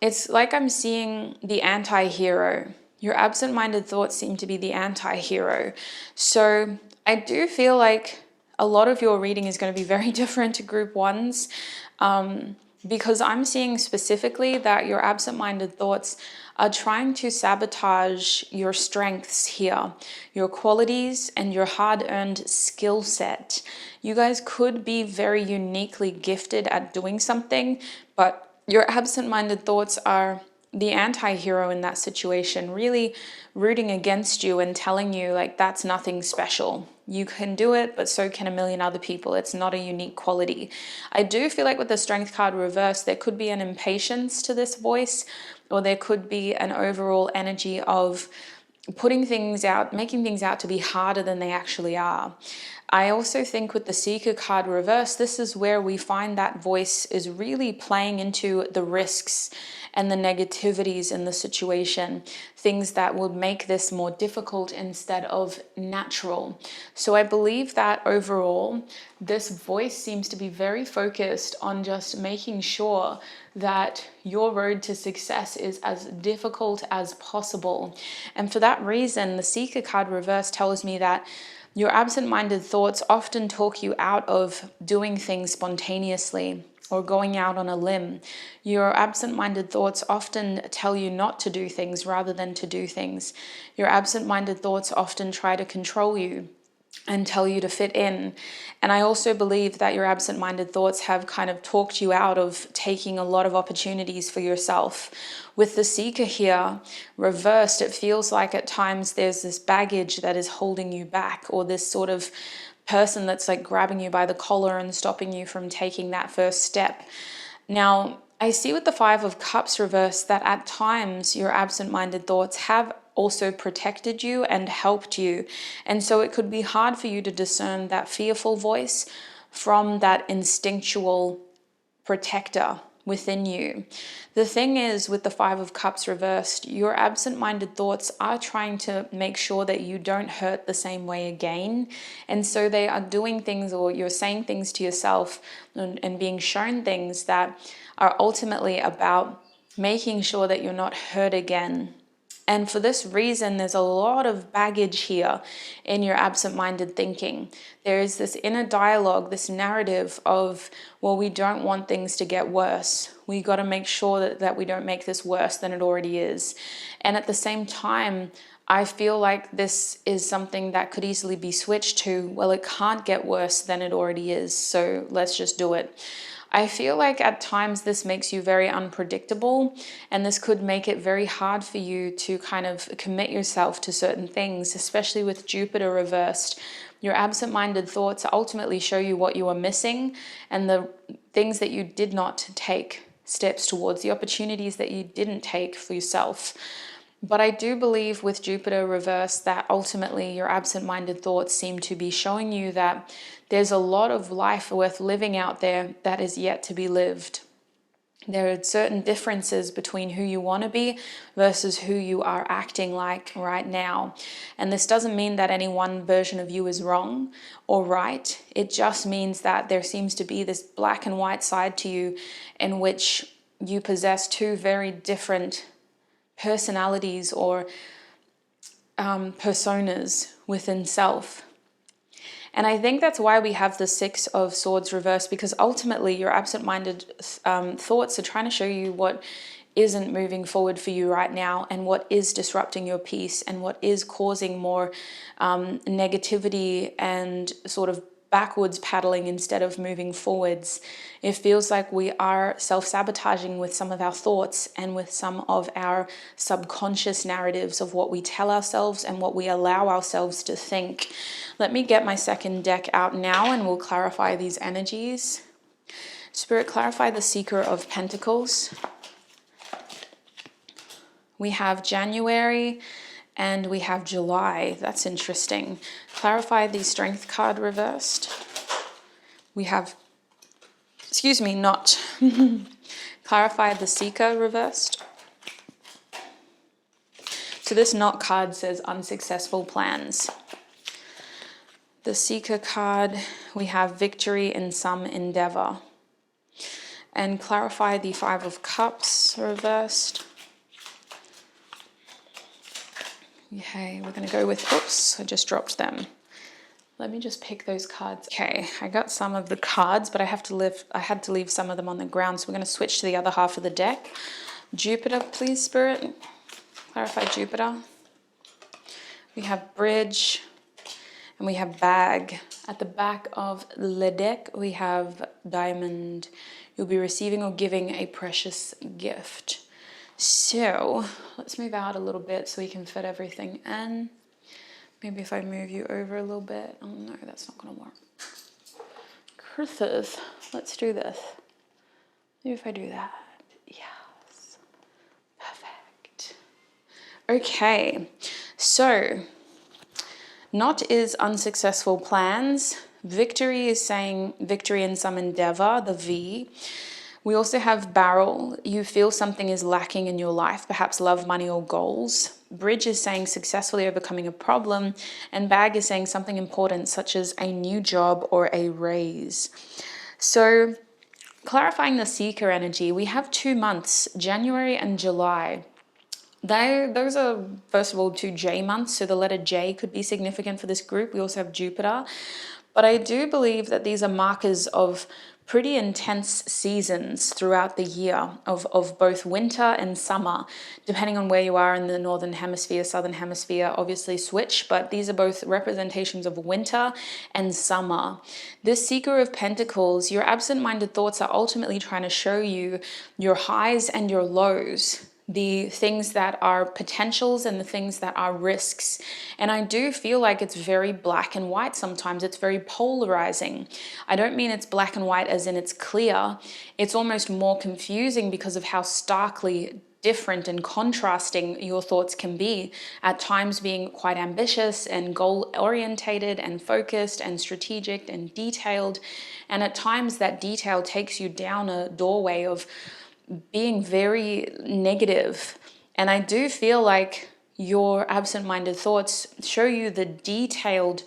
It's like I'm seeing the anti-hero. Your absent-minded thoughts seem to be the anti-hero. So I do feel like a lot of your reading is going to be very different to group ones, because I'm seeing specifically that your absent-minded thoughts are trying to sabotage your strengths here, your qualities, and your hard-earned skill set. You guys could be very uniquely gifted at doing something, but your absent-minded thoughts are the anti-hero in that situation, really rooting against you and telling you, like, that's nothing special. You can do it, but so can a million other people. It's not a unique quality. I do feel like with the Strength card reversed, there could be an impatience to this voice, or there could be an overall energy of putting things out, making things out to be harder than they actually are. I also think with the Seeker card reverse, this is where we find that voice is really playing into the risks and the negativities in the situation, things that would make this more difficult instead of natural. So I believe that overall, this voice seems to be very focused on just making sure that your road to success is as difficult as possible. And for that reason, the Seeker card reverse tells me that your absent-minded thoughts often talk you out of doing things spontaneously or going out on a limb. Your absent-minded thoughts often tell you not to do things rather than to do things. Your absent-minded thoughts often try to control you and tell you to fit in. And I also believe that your absent-minded thoughts have kind of talked you out of taking a lot of opportunities for yourself. With the Seeker here reversed, it feels like at times there's this baggage that is holding you back, or this sort of person that's like grabbing you by the collar and stopping you from taking that first step. Now, I see with the Five of Cups reversed that at times your absent-minded thoughts have also protected you and helped you. And so it could be hard for you to discern that fearful voice from that instinctual protector within you. The thing is, with the Five of Cups reversed, your absent-minded thoughts are trying to make sure that you don't hurt the same way again. And so they are doing things, or you're saying things to yourself and being shown things that are ultimately about making sure that you're not hurt again. And for this reason, there's a lot of baggage here in your absent-minded thinking. There is this inner dialogue, this narrative of, well, we don't want things to get worse. We got to make sure that we don't make this worse than it already is. And at the same time, I feel like this is something that could easily be switched to, well, it can't get worse than it already is, so let's just do it. I feel like at times this makes you very unpredictable, and this could make it very hard for you to kind of commit yourself to certain things, especially with Jupiter reversed. Your absent-minded thoughts ultimately show you what you are missing and the things that you did not take steps towards, the opportunities that you didn't take for yourself. But I do believe with Jupiter reversed that ultimately your absent-minded thoughts seem to be showing you that there's a lot of life worth living out there that is yet to be lived. There are certain differences between who you want to be versus who you are acting like right now. And this doesn't mean that any one version of you is wrong or right. It just means that there seems to be this black and white side to you in which you possess two very different personalities or personas within self. And I think that's why we have the Six of Swords reversed, because ultimately your absent-minded thoughts are trying to show you what isn't moving forward for you right now, and what is disrupting your peace, and what is causing more negativity and sort of backwards paddling instead of moving forwards. It feels like we are self-sabotaging with some of our thoughts and with some of our subconscious narratives of what we tell ourselves and what we allow ourselves to think. Let me get my second deck out now and we'll clarify these energies. Spirit, clarify the Seeker of Pentacles. We have January and we have July. That's interesting. Clarify the Strength card reversed. We have, excuse me, not. Clarify the Seeker reversed. So this Not card says unsuccessful plans. The Seeker card, we have victory in some endeavor. And clarify the Five of Cups reversed. Okay, we're going to go with, oops, I just dropped them. Let me just pick those cards. Okay, I got some of the cards, but I had to leave some of them on the ground, so we're going to switch to the other half of the deck. Jupiter, please, Spirit. Clarify Jupiter. We have Bridge, and we have Bag. At the back of the deck, we have Diamond. You'll be receiving or giving a precious gift. So let's move out a little bit so we can fit everything in. Maybe if I move you over a little bit. Oh no, that's not going to work. Curses. Let's do this. Maybe if I do that. Yes. Perfect. Okay. So, Not is unsuccessful plans. Victory is saying victory in some endeavor, the V. We also have Barrel. You feel something is lacking in your life, perhaps love, money, or goals. Bridge is saying successfully overcoming a problem. And Bag is saying something important, such as a new job or a raise. So, clarifying the Seeker energy, we have 2 months, January and July. Those are, first of all, 2 J months, so the letter J could be significant for this group. We also have Jupiter. But I do believe that these are markers of pretty intense seasons throughout the year of both winter and summer, depending on where you are in the northern hemisphere, southern hemisphere, obviously switch, but these are both representations of winter and summer. This Seeker of Pentacles, your absent-minded thoughts are ultimately trying to show you your highs and your lows, the things that are potentials and the things that are risks. And I do feel like it's very black and white sometimes. It's very polarizing. I don't mean it's black and white as in it's clear. It's almost more confusing because of how starkly different and contrasting your thoughts can be, at times being quite ambitious and goal-orientated and focused and strategic and detailed. And at times that detail takes you down a doorway of being very negative. And I do feel like your absent-minded thoughts show you the detailed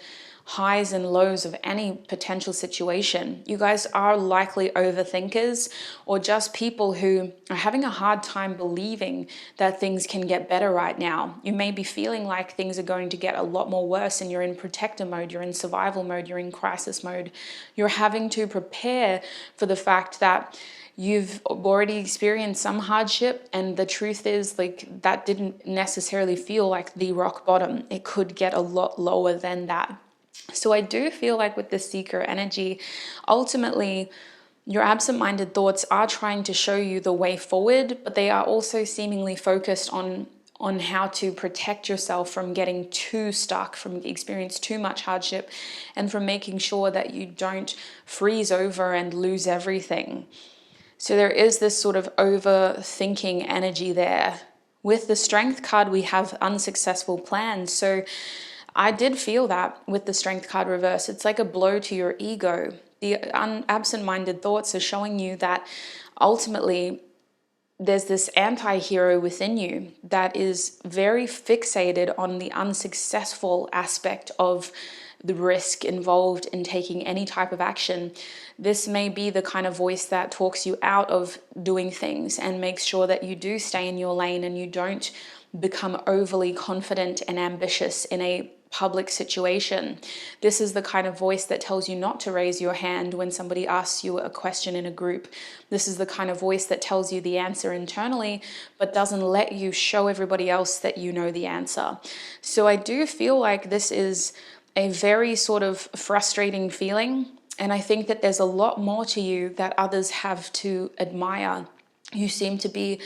highs and lows of any potential situation. You guys are likely overthinkers, or just people who are having a hard time believing that things can get better right now. You may be feeling like things are going to get a lot more worse, and you're in protector mode, you're in survival mode, you're in crisis mode. You're having to prepare for the fact that you've already experienced some hardship, and the truth is, like, that didn't necessarily feel like the rock bottom. It could get a lot lower than that. So I do feel like with the seeker energy, ultimately your absent-minded thoughts are trying to show you the way forward, but they are also seemingly focused on how to protect yourself from getting too stuck, from experiencing too much hardship, and from making sure that you don't freeze over and lose everything. So there is this sort of overthinking energy there. With the Strength card, we have unsuccessful plans. So I did feel that with the Strength card reverse. It's like a blow to your ego. The absent-minded thoughts are showing you that ultimately there's this anti-hero within you that is very fixated on the unsuccessful aspect of the risk involved in taking any type of action. This may be the kind of voice that talks you out of doing things and makes sure that you do stay in your lane and you don't become overly confident and ambitious in a public situation. This is the kind of voice that tells you not to raise your hand when somebody asks you a question in a group. This is the kind of voice that tells you the answer internally, but doesn't let you show everybody else that you know the answer. So I do feel like this is a very sort of frustrating feeling. And I think that there's a lot more to you that others have to admire. You seem to be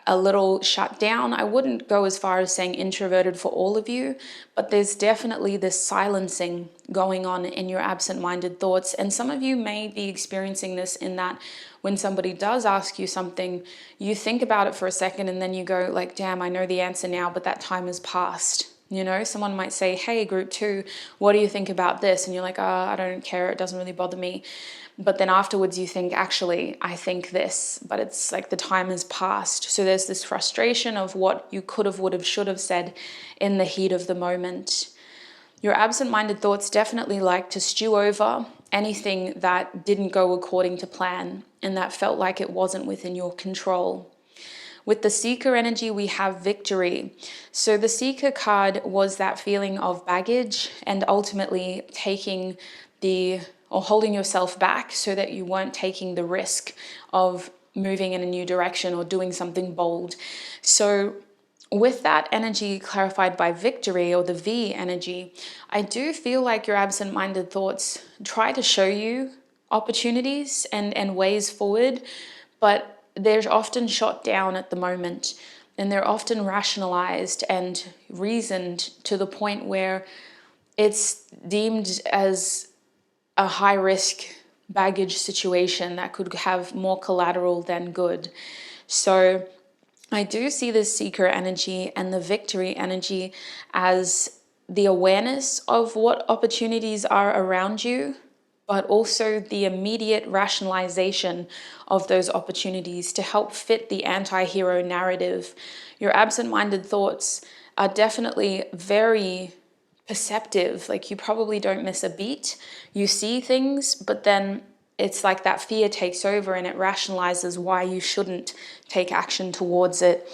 a little shut down. I wouldn't go as far as saying introverted for all of you, but there's definitely this silencing going on in your absent-minded thoughts. And some of you may be experiencing this in that when somebody does ask you something, you think about it for a second and then you go like, damn, I know the answer now, but that time has passed. You know, someone might say, hey, group 2, what do you think about this? And you're like, I don't care. It doesn't really bother me. But then afterwards you think, actually, I think this, but it's like the time has passed. So there's this frustration of what you could have, would have, should have said in the heat of the moment. Your absent-minded thoughts definitely like to stew over anything that didn't go according to plan and that felt like it wasn't within your control. With the Seeker energy, we have victory. So the Seeker card was that feeling of baggage and ultimately taking or holding yourself back so that you weren't taking the risk of moving in a new direction or doing something bold. So with that energy clarified by victory, or the V energy, I do feel like your absent-minded thoughts try to show you opportunities and ways forward, but they're often shot down at the moment, and they're often rationalized and reasoned to the point where it's deemed as a high-risk baggage situation that could have more collateral than good. So I do see the Seeker energy and the victory energy as the awareness of what opportunities are around you, but also the immediate rationalization of those opportunities to help fit the anti-hero narrative. Your absent-minded thoughts are definitely very perceptive. Like, you probably don't miss a beat. You see things, but then it's like that fear takes over and it rationalizes why you shouldn't take action towards it.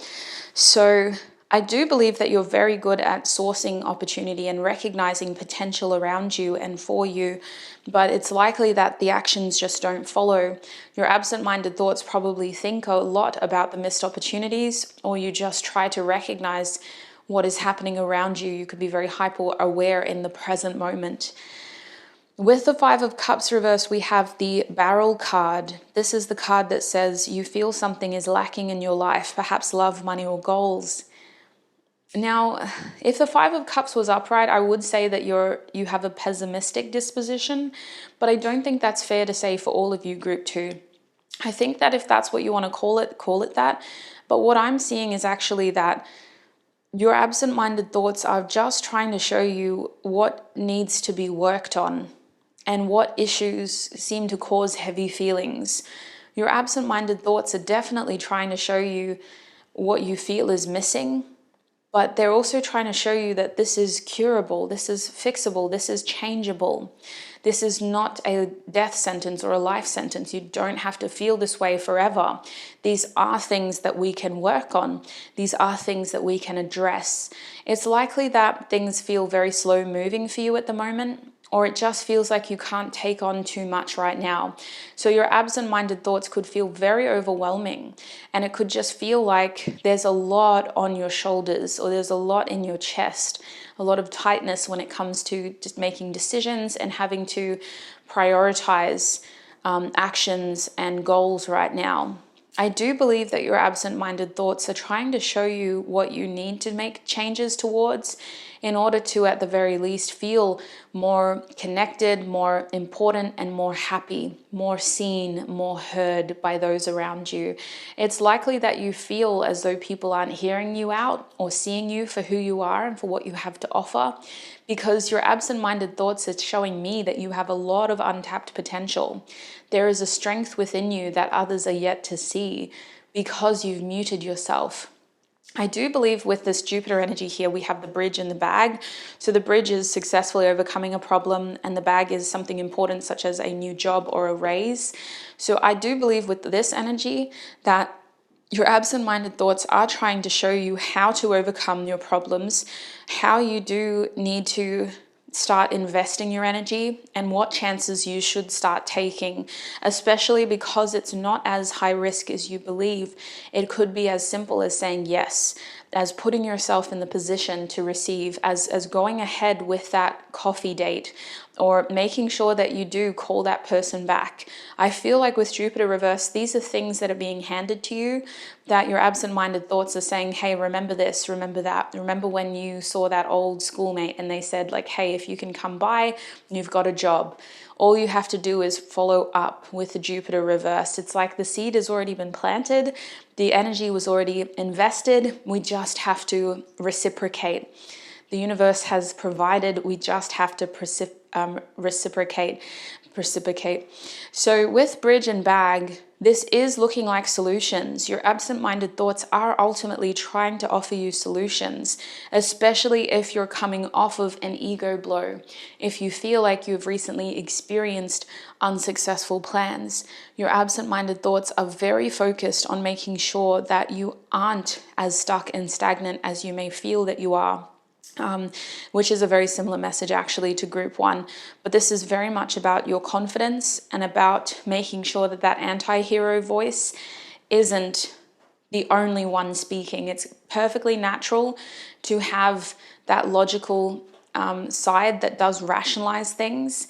So I do believe that you're very good at sourcing opportunity and recognizing potential around you and for you, but it's likely that the actions just don't follow. Your absent-minded thoughts probably think a lot about the missed opportunities, or you just try to recognize what is happening around you. You could be very hyper aware in the present moment. With the Five of Cups reverse, we have the Barrel card. This is the card that says you feel something is lacking in your life, perhaps love, money, or goals. Now, if the Five of Cups was upright, I would say that you have a pessimistic disposition, but I don't think that's fair to say for all of you, group 2. I think that if that's what you want to call it that. But what I'm seeing is actually that your absent-minded thoughts are just trying to show you what needs to be worked on and what issues seem to cause heavy feelings. Your absent-minded thoughts are definitely trying to show you what you feel is missing, but they're also trying to show you that this is curable, this is fixable, this is changeable. This is not a death sentence or a life sentence. You don't have to feel this way forever. These are things that we can work on. These are things that we can address. It's likely that things feel very slow moving for you at the moment, or it just feels like you can't take on too much right now. So your absent-minded thoughts could feel very overwhelming, and it could just feel like there's a lot on your shoulders, or there's a lot in your chest, a lot of tightness when it comes to just making decisions and having to prioritize actions and goals right now. I do believe that your absent-minded thoughts are trying to show you what you need to make changes towards in order to, at the very least, feel more connected, more important, and more happy, more seen, more heard by those around you. It's likely that you feel as though people aren't hearing you out or seeing you for who you are and for what you have to offer, because your absent-minded thoughts are showing me that you have a lot of untapped potential. There is a strength within you that others are yet to see because you've muted yourself. I do believe with this Jupiter energy here, we have the bridge and the bag. So the bridge is successfully overcoming a problem, and the bag is something important such as a new job or a raise. So I do believe with this energy that your absent-minded thoughts are trying to show you how to overcome your problems, how you do need to start investing your energy, and what chances you should start taking, especially because it's not as high risk as you believe. It could be as simple as saying yes, as putting yourself in the position to receive, as going ahead with that coffee date, or making sure that you do call that person back. I feel like with Jupiter reverse, these are things that are being handed to you that your absent-minded thoughts are saying, hey, remember this, remember that. Remember when you saw that old schoolmate and they said like, hey, if you can come by, you've got a job. All you have to do is follow up with the Jupiter reversed. It's like the seed has already been planted. The energy was already invested. We just have to reciprocate. The universe has provided. We just have to reciprocate. So with bridge and bag, this is looking like solutions. Your absent-minded thoughts are ultimately trying to offer you solutions, especially if you're coming off of an ego blow. If you feel like you've recently experienced unsuccessful plans, your absent-minded thoughts are very focused on making sure that you aren't as stuck and stagnant as you may feel that you are. Which is a very similar message actually to group one. But this is very much about your confidence and about making sure that that anti-hero voice isn't the only one speaking. It's perfectly natural to have that logical side that does rationalize things,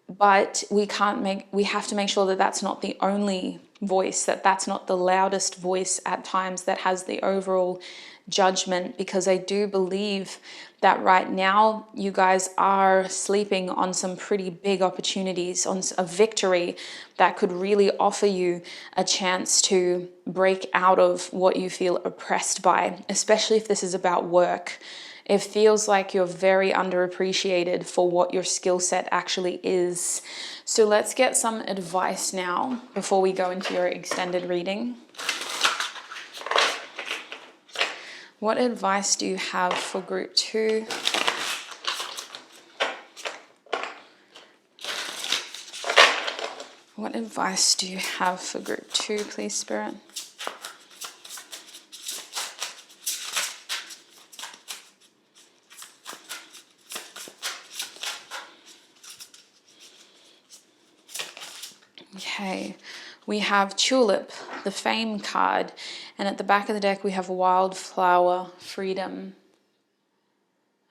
but we have to make sure that that's not the only voice, that's not the loudest voice at times that has the overall judgment, because I do believe that right now you guys are sleeping on some pretty big opportunities, on a victory that could really offer you a chance to break out of what you feel oppressed by, especially if this is about work. It feels like you're very underappreciated for what your skill set actually is. So let's get some advice now before we go into your extended reading. What advice do you have for group 2? What advice do you have for group 2, please, Spirit? Okay, we have Tulip, the Fame card, and at the back of the deck we have Wildflower, Freedom.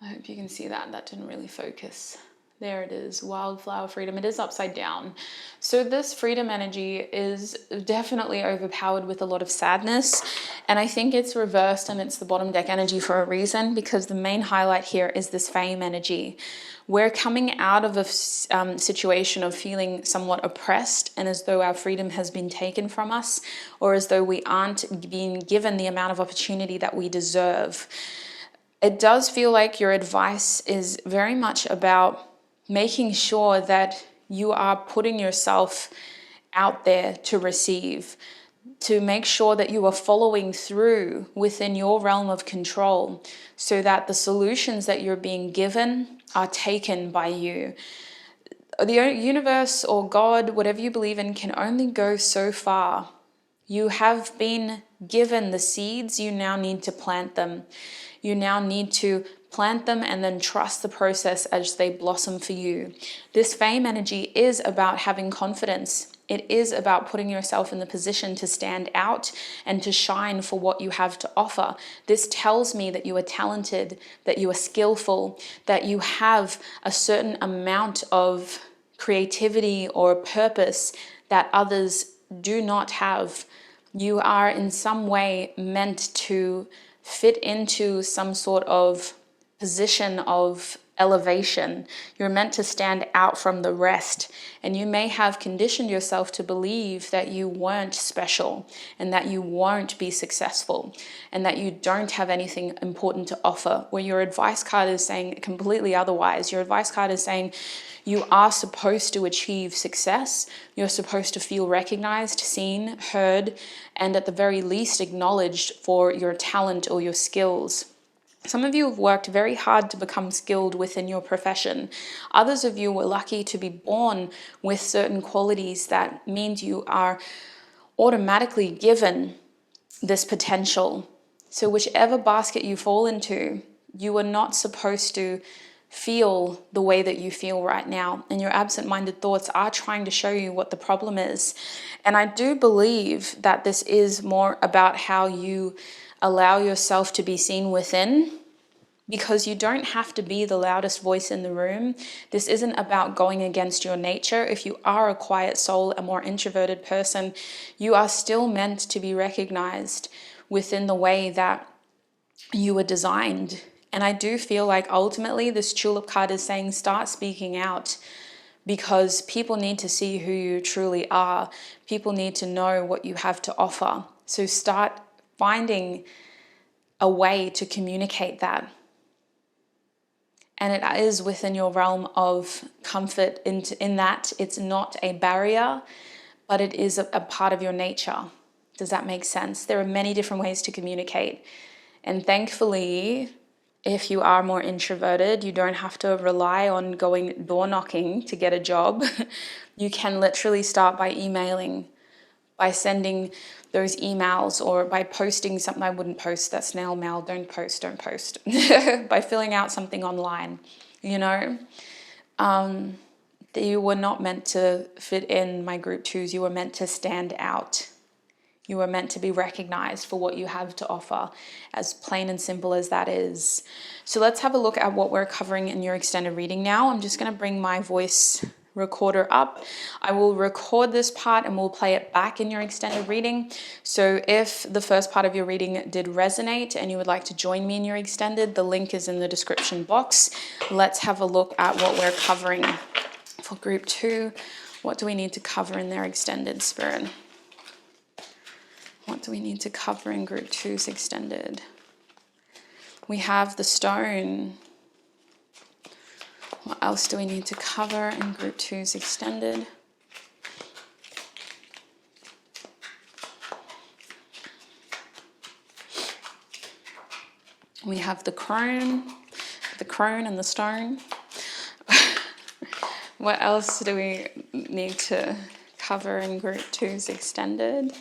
I hope you can see that. That didn't really focus. There it is, Wildflower, Freedom. It is upside down. So this freedom energy is definitely overpowered with a lot of sadness, and I think it's reversed and it's the bottom deck energy for a reason, because the main highlight here is this Fame energy. We're coming out of a situation of feeling somewhat oppressed and as though our freedom has been taken from us, or as though we aren't being given the amount of opportunity that we deserve. It does feel like your advice is very much about making sure that you are putting yourself out there to receive. to make sure that you are following through within your realm of control so that the solutions that you're being given are taken by you. The universe or God, whatever you believe in, can only go so far. You have been given the seeds, you now need to plant them. You now need to plant them and then trust the process as they blossom for you. This fame energy is about having confidence. It is about putting yourself in the position to stand out and to shine for what you have to offer. This tells me that you are talented, that you are skillful, that you have a certain amount of creativity or purpose that others do not have. You are in some way meant to fit into some sort of position of elevation. You're meant to stand out from the rest. And you may have conditioned yourself to believe that you weren't special and that you won't be successful and that you don't have anything important to offer, where your advice card is saying completely otherwise. Your advice card is saying you are supposed to achieve success. You're supposed to feel recognized, seen, heard, and at the very least acknowledged for your talent or your skills. Some of you have worked very hard to become skilled within your profession. Others of you were lucky to be born with certain qualities that means you are automatically given this potential. So whichever basket you fall into, you are not supposed to feel the way that you feel right now. And your absent-minded thoughts are trying to show you what the problem is. And I do believe that this is more about how you allow yourself to be seen within, because you don't have to be the loudest voice in the room. This isn't about going against your nature. If you are a quiet soul, a more introverted person, you are still meant to be recognized within the way that you were designed. And I do feel like ultimately this tulip card is saying start speaking out, because people need to see who you truly are. People need to know what you have to offer. So start finding a way to communicate that. And it is within your realm of comfort in that it's not a barrier, but it is a part of your nature. Does that make sense? There are many different ways to communicate. And thankfully, if you are more introverted, you don't have to rely on going door knocking to get a job. You can literally start by emailing, by sending those emails, or by posting something. I wouldn't post, that snail mail. Don't post. By filling out something online, you know. You were not meant to fit in, my group twos. You were meant to stand out. You were meant to be recognized for what you have to offer, as plain and simple as that is. So let's have a look at what we're covering in your extended reading now. I'm just going to bring my voice recorder up. I will record this part and we'll play it back in your extended reading. So if the first part of your reading did resonate and you would like to join me in your extended, the link is in the description box. Let's have a look at what we're covering for group 2. What do we need to cover in their extended, Spirit? What do we need to cover in group 2's extended? We have the stone. What else do we need to cover in group 2's extended? We have the crone and the stone. What else do we need to cover in group 2's extended?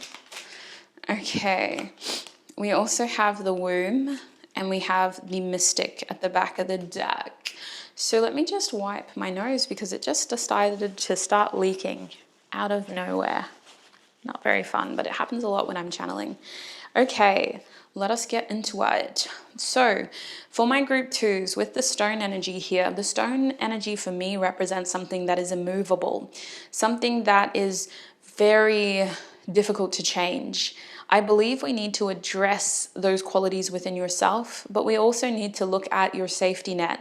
Okay, we also have the womb and we have the mystic at the back of the deck. So let me just wipe my nose because it just decided to start leaking out of nowhere. Not very fun, but it happens a lot when I'm channeling. Okay, let us get into it. So for my group 2s, with the stone energy here, the stone energy for me represents something that is immovable, something that is very difficult to change. I believe we need to address those qualities within yourself, but we also need to look at your safety net.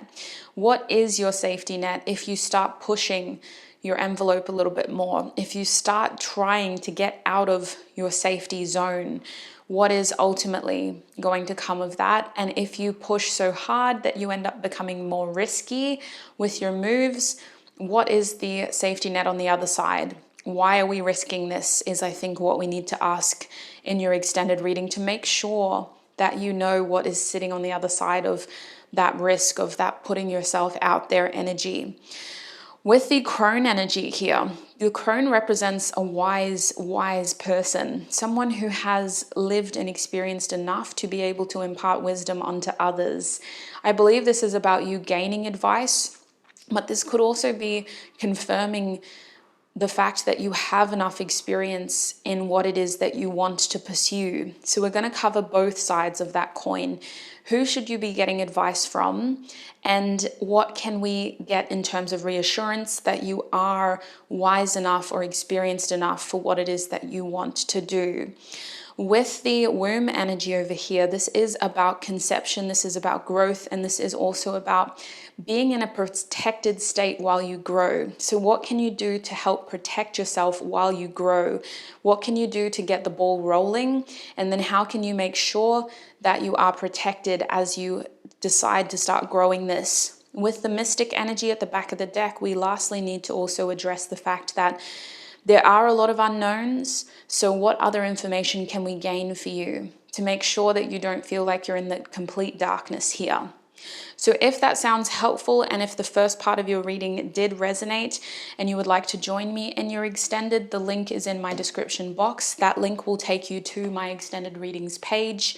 What is your safety net if you start pushing your envelope a little bit more? If you start trying to get out of your safety zone, what is ultimately going to come of that? And if you push so hard that you end up becoming more risky with your moves, what is the safety net on the other side? why are we risking this is, I think, what we need to ask in your extended reading to make sure that you know what is sitting on the other side of that risk, of that putting yourself out there energy. With the crone energy here, the crone represents a wise person, someone who has lived and experienced enough to be able to impart wisdom onto others. I believe this is about you gaining advice, but this could also be confirming the fact that you have enough experience in what it is that you want to pursue. So we're going to cover both sides of that coin. Who should you be getting advice from? And what can we get in terms of reassurance that you are wise enough or experienced enough for what it is that you want to do? With the womb energy over here, this is about conception, this is about growth, and this is also about being in a protected state while you grow. So what can you do to help protect yourself while you grow? What can you do to get the ball rolling? And then how can you make sure that you are protected as you decide to start growing this? With the mystic energy at the back of the deck, we lastly need to also address the fact that there are a lot of unknowns. So what other information can we gain for you to make sure that you don't feel like you're in the complete darkness here? So if that sounds helpful, and if the first part of your reading did resonate and you would like to join me in your extended, the link is in my description box. That link will take you to my extended readings page.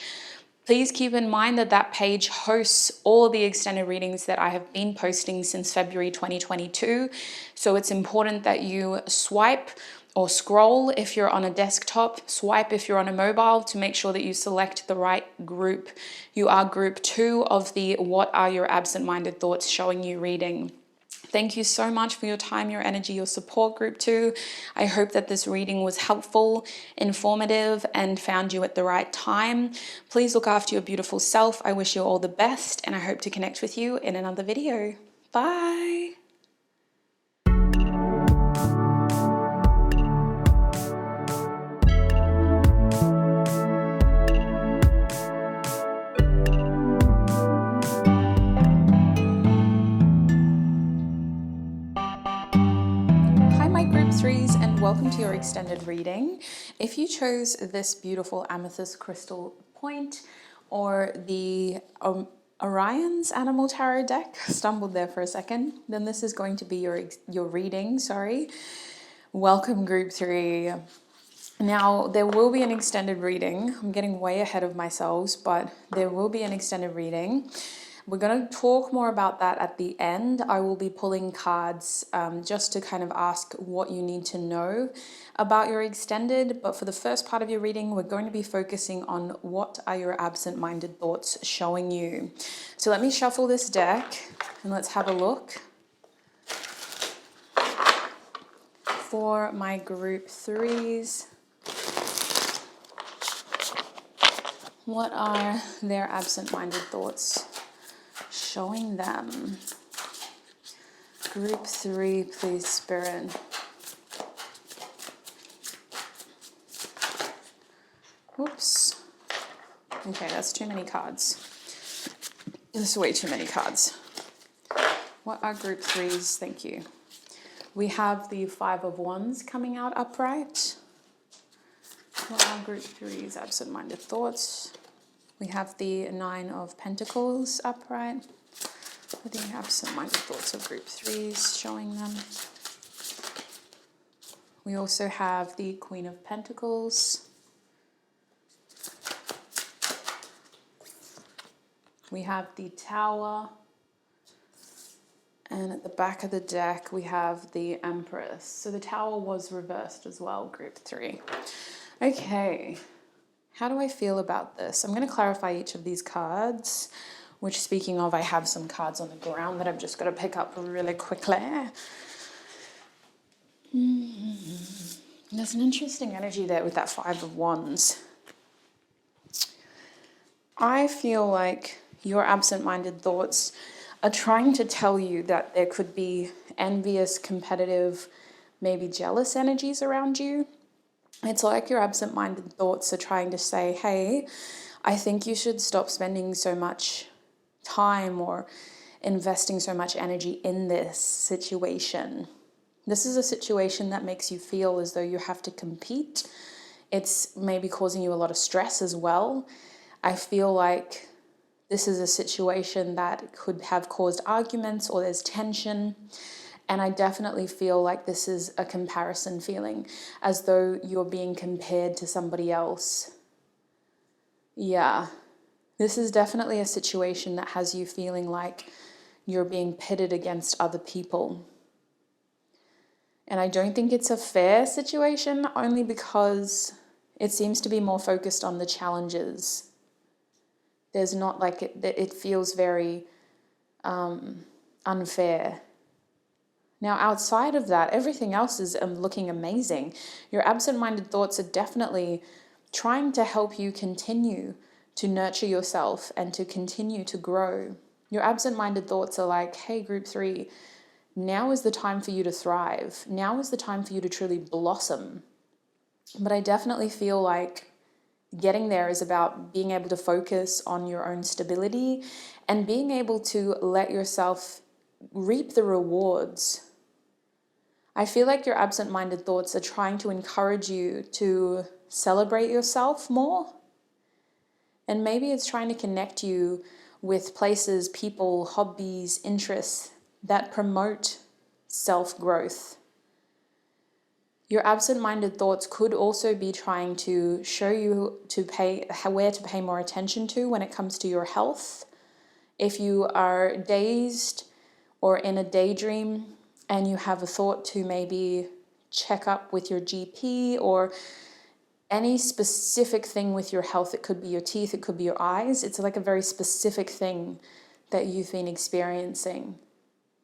Please keep in mind that that page hosts all of the extended readings that I have been posting since February 2022. So it's important that you swipe or scroll if you're on a desktop, swipe if you're on a mobile, to make sure that you select the right group. You are group 2 of the What Are Your Absent-Minded Thoughts Showing You reading. Thank you so much for your time, your energy, your support, group 2. I hope that this reading was helpful, informative, and found you at the right time. Please look after your beautiful self. I wish you all the best, and I hope to connect with you in another video. Bye. Group 3s, and welcome to your extended reading. If you chose this beautiful amethyst crystal point or the Orion's Animal Tarot deck, stumbled there for a second, then this is going to be your reading. Welcome group 3. Now, there will be an extended reading. I'm getting way ahead of myself, but there will be an extended reading. We're going to talk more about that at the end. I will be pulling cards just to kind of ask what you need to know about your extended. But for the first part of your reading, we're going to be focusing on what are your absent-minded thoughts showing you. So let me shuffle this deck and let's have a look. For my group 3s, what are their absent-minded thoughts showing them? Group 3, please, Spirit. Oops. Okay, that's too many cards. That's way too many cards. What are group 3s? Thank you. We have the 5 of Wands coming out upright. What are group 3's absent-minded thoughts? We have the 9 of Pentacles upright. What are the absent-minded thoughts of group 3's showing them? We also have the Queen of Pentacles. We have the Tower. And at the back of the deck, we have the Empress. So the Tower was reversed as well, group 3. Okay, how do I feel about this? I'm going to clarify each of these cards, which, speaking of, I have some cards on the ground that I've just got to pick up really quickly. There's an interesting energy there with that 5 of Wands. I feel like your absent-minded thoughts are trying to tell you that there could be envious, competitive, maybe jealous energies around you. It's like your absent-minded thoughts are trying to say, hey, I think you should stop spending so much time or investing so much energy in this situation. This is a situation that makes you feel as though you have to compete. It's maybe causing you a lot of stress as well. I feel like this is a situation that could have caused arguments or there's tension. And I definitely feel like this is a comparison feeling, as though you're being compared to somebody else. Yeah, this is definitely a situation that has you feeling like you're being pitted against other people. And I don't think it's a fair situation, only because it seems to be more focused on the challenges. There's not like it feels very unfair. Now, outside of that, everything else is looking amazing. Your absent-minded thoughts are definitely trying to help you continue to nurture yourself and to continue to grow. Your absent-minded thoughts are like, hey, group 3, now is the time for you to thrive. Now is the time for you to truly blossom. But I definitely feel like getting there is about being able to focus on your own stability and being able to let yourself reap the rewards. I feel like your absent-minded thoughts are trying to encourage you to celebrate yourself more. And maybe it's trying to connect you with places, people, hobbies, interests that promote self-growth. Your absent-minded thoughts could also be trying to show you where to pay more attention to when it comes to your health. If you are dazed or in a daydream and you have a thought to maybe check up with your GP or any specific thing with your health, it could be your teeth, it could be your eyes. It's like a very specific thing that you've been experiencing.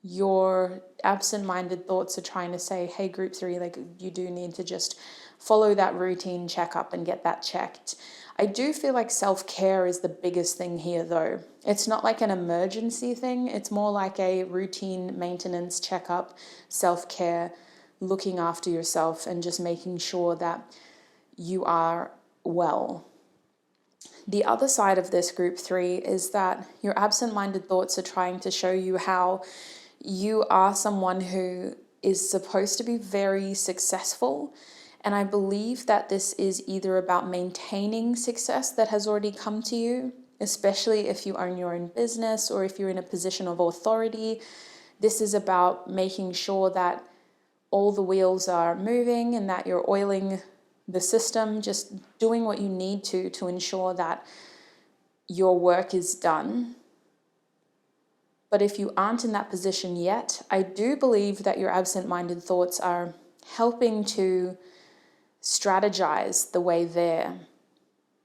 Your absent-minded thoughts are trying to say, hey, group 3, like you do need to just follow that routine checkup and get that checked. I do feel like self-care is the biggest thing here though. It's not like an emergency thing. It's more like a routine maintenance checkup, self-care, looking after yourself and just making sure that you are well. The other side of this group 3 is that your absent-minded thoughts are trying to show you how you are someone who is supposed to be very successful. And I believe that this is either about maintaining success that has already come to you, especially if you own your own business or if you're in a position of authority. This is about making sure that all the wheels are moving and that you're oiling the system, just doing what you need to ensure that your work is done. But if you aren't in that position yet, I do believe that your absent-minded thoughts are helping to strategize the way there.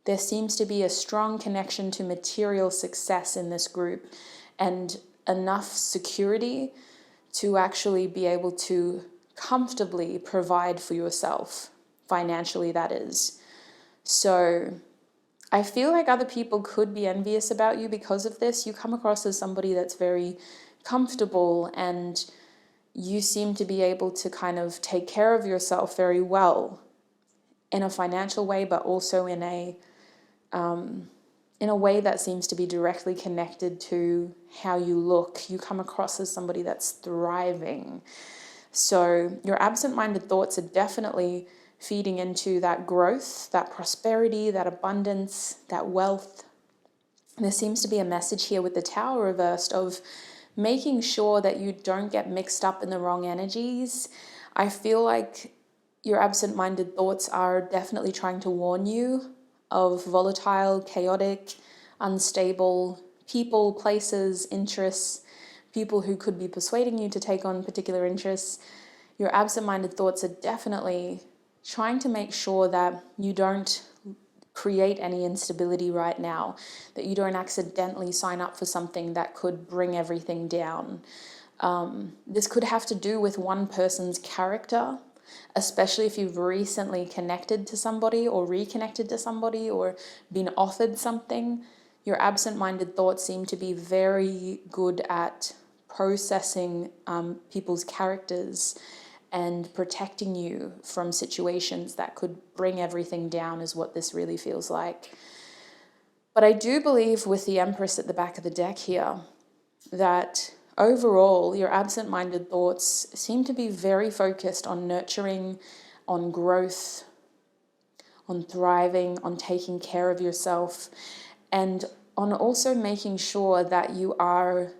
There seems to be a strong connection to material success in this group and enough security to actually be able to comfortably provide for yourself, financially that is. So I feel like other people could be envious about you because of this. You come across as somebody that's very comfortable and you seem to be able to kind of take care of yourself very well in a financial way, but also in a way that seems to be directly connected to how you look. You come across as somebody that's thriving. So your absent-minded thoughts are definitely feeding into that growth, that prosperity, that abundance, that wealth. There seems to be a message here with the Tower reversed of making sure that you don't get mixed up in the wrong energies. I feel like your absent-minded thoughts are definitely trying to warn you of volatile, chaotic, unstable people, places, interests, people who could be persuading you to take on particular interests. Your absent-minded thoughts are definitely trying to make sure that you don't create any instability right now, that you don't accidentally sign up for something that could bring everything down. This could have to do with one person's character, especially if you've recently connected to somebody or reconnected to somebody or been offered something. Your absent-minded thoughts seem to be very good at processing people's characters and protecting you from situations that could bring everything down is what this really feels like. But I do believe with the Empress at the back of the deck here that overall, your absent-minded thoughts seem to be very focused on nurturing, on growth, on thriving, on taking care of yourself, and on also making sure that you are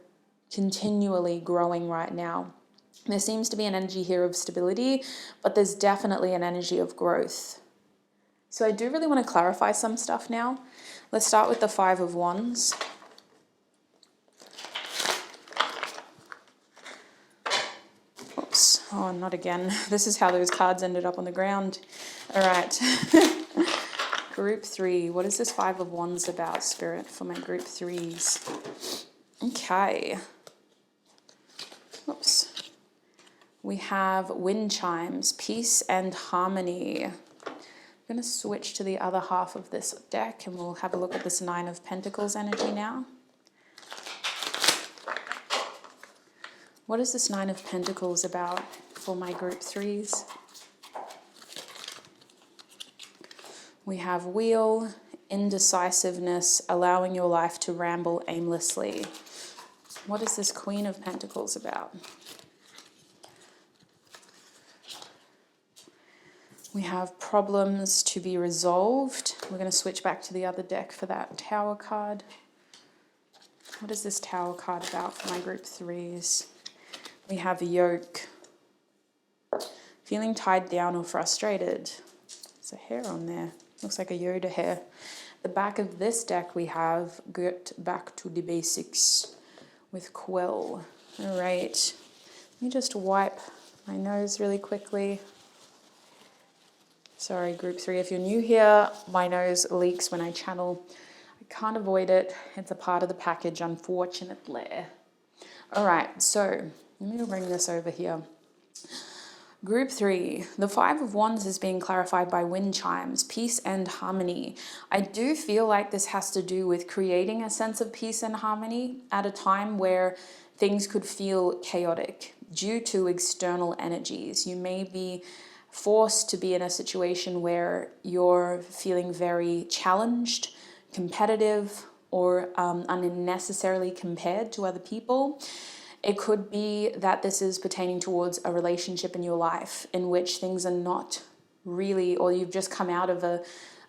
continually growing right now. There seems to be an energy here of stability, but there's definitely an energy of growth. So I do really want to clarify some stuff now. Let's start with the Five of Wands. Oops. Oh, not again. This is how those cards ended up on the ground. All right. Group 3. What is this Five of Wands about, Spirit, for my group 3s? Okay. Oops. We have wind chimes, peace and harmony. I'm going to switch to the other half of this deck and we'll have a look at this Nine of Pentacles energy now. What is this Nine of Pentacles about for my group 3s? We have Wheel, indecisiveness, allowing your life to ramble aimlessly. What is this Queen of Pentacles about? We have problems to be resolved. We're going to switch back to the other deck for that Tower card. What is this Tower card about for my group 3s? We have yoke. Feeling tied down or frustrated. There's a hair on there. Looks like a Yoda hair. The back of this deck we have get back to the basics with Quill. All right. Let me just wipe my nose really quickly. Sorry, group 3, if you're new here, my nose leaks when I channel. I can't avoid it. It's a part of the package, unfortunately. All right, so let me bring this over here. Group 3, the Five of Wands is being clarified by wind chimes, peace and harmony. I do feel like this has to do with creating a sense of peace and harmony at a time where things could feel chaotic due to external energies. You may be forced to be in a situation where you're feeling very challenged, competitive, or unnecessarily compared to other people. It could be that this is pertaining towards a relationship in your life in which things are not really, or you've just come out of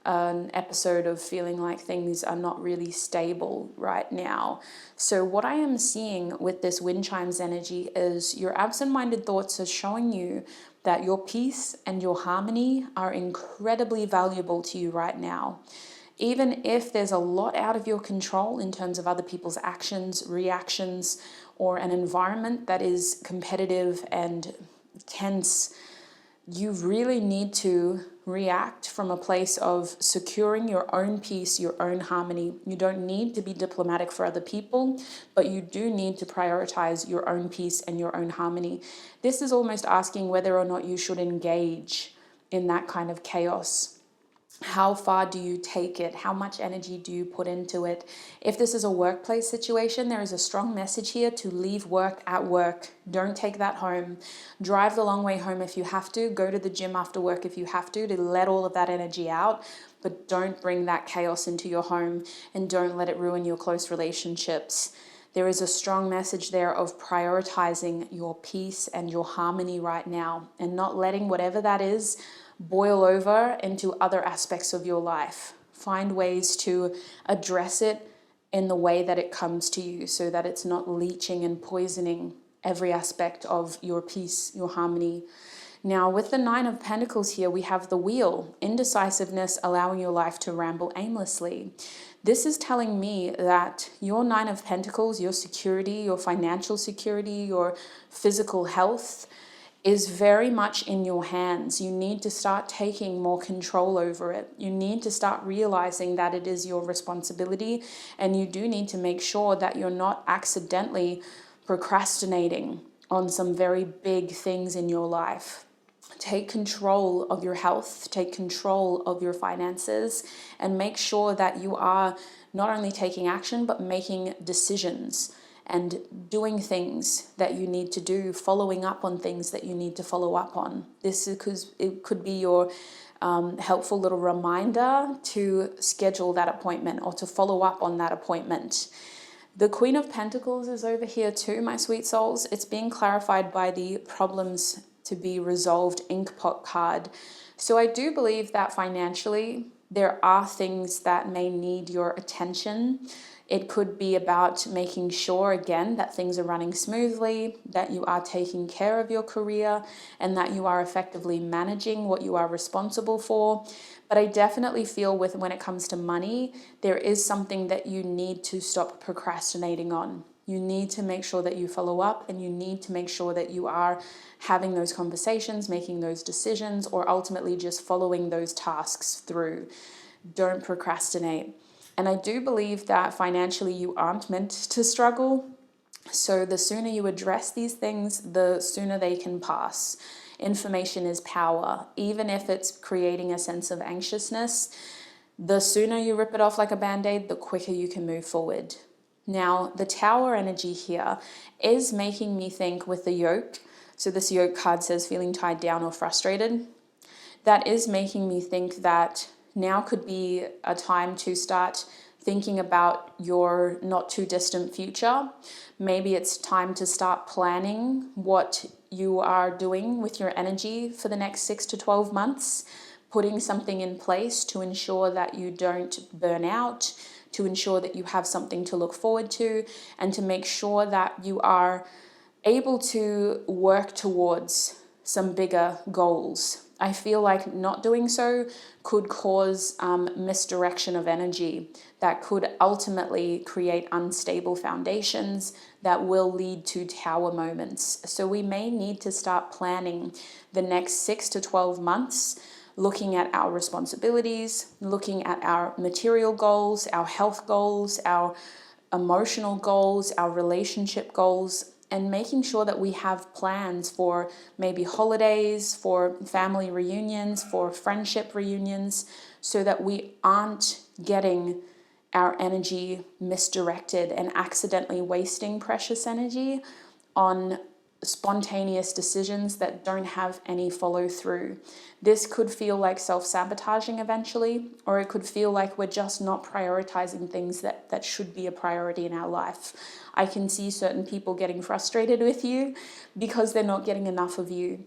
an episode of feeling like things are not really stable right now. So what I am seeing with this wind chimes energy is your absent-minded thoughts are showing you that your peace and your harmony are incredibly valuable to you right now. Even if there's a lot out of your control in terms of other people's actions, reactions, or an environment that is competitive and tense, you really need to react from a place of securing your own peace, your own harmony. You don't need to be diplomatic for other people, but you do need to prioritize your own peace and your own harmony. This is almost asking whether or not you should engage in that kind of chaos. How far do you take it? How much energy do you put into it? If this is a workplace situation, there is a strong message here to leave work at work. Don't take that home. Drive the long way home if you have to. Go to the gym after work if you have to let all of that energy out. But don't bring that chaos into your home and don't let it ruin your close relationships. There is a strong message there of prioritizing your peace and your harmony right now and not letting whatever that is boil over into other aspects of your life. Find ways to address it in the way that it comes to you so that it's not leaching and poisoning every aspect of your peace, your harmony. Now, with the Nine of Pentacles here, we have the Wheel, indecisiveness, allowing your life to ramble aimlessly. This is telling me that your Nine of Pentacles, your security, your financial security, your physical health, is very much in your hands. You need to start taking more control over it. You need to start realizing that it is your responsibility, and you do need to make sure that you're not accidentally procrastinating on some very big things in your life. Take control of your health, take control of your finances, and make sure that you are not only taking action, but making decisions and doing things that you need to do, following up on things that you need to follow up on. This is because it could be your helpful little reminder to schedule that appointment or to follow up on that appointment. The Queen of Pentacles is over here too, my sweet souls. It's being clarified by the problems to be resolved inkpot card. So I do believe that financially there are things that may need your attention. It could be about making sure, again, that things are running smoothly, that you are taking care of your career, and that you are effectively managing what you are responsible for. But I definitely feel when it comes to money, there is something that you need to stop procrastinating on. You need to make sure that you follow up, and you need to make sure that you are having those conversations, making those decisions, or ultimately just following those tasks through. Don't procrastinate. And I do believe that financially you aren't meant to struggle. So the sooner you address these things, the sooner they can pass. Information is power. Even if it's creating a sense of anxiousness, the sooner you rip it off like a band-aid, the quicker you can move forward. Now, the Tower energy here is making me think with the yoke. So this yoke card says feeling tied down or frustrated. That is making me think that now could be a time to start thinking about your not too distant future. Maybe it's time to start planning what you are doing with your energy for the next 6 to 12 months, putting something in place to ensure that you don't burn out, to ensure that you have something to look forward to, and to make sure that you are able to work towards some bigger goals. I feel like not doing so could cause misdirection of energy that could ultimately create unstable foundations that will lead to tower moments. So we may need to start planning the next 6 to 12 months, looking at our responsibilities, looking at our material goals, our health goals, our emotional goals, our relationship goals, and making sure that we have plans for maybe holidays, for family reunions, for friendship reunions, so that we aren't getting our energy misdirected and accidentally wasting precious energy on spontaneous decisions that don't have any follow through. This could feel like self-sabotaging eventually, or it could feel like we're just not prioritizing things that should be a priority in our life. I can see certain people getting frustrated with you because they're not getting enough of you,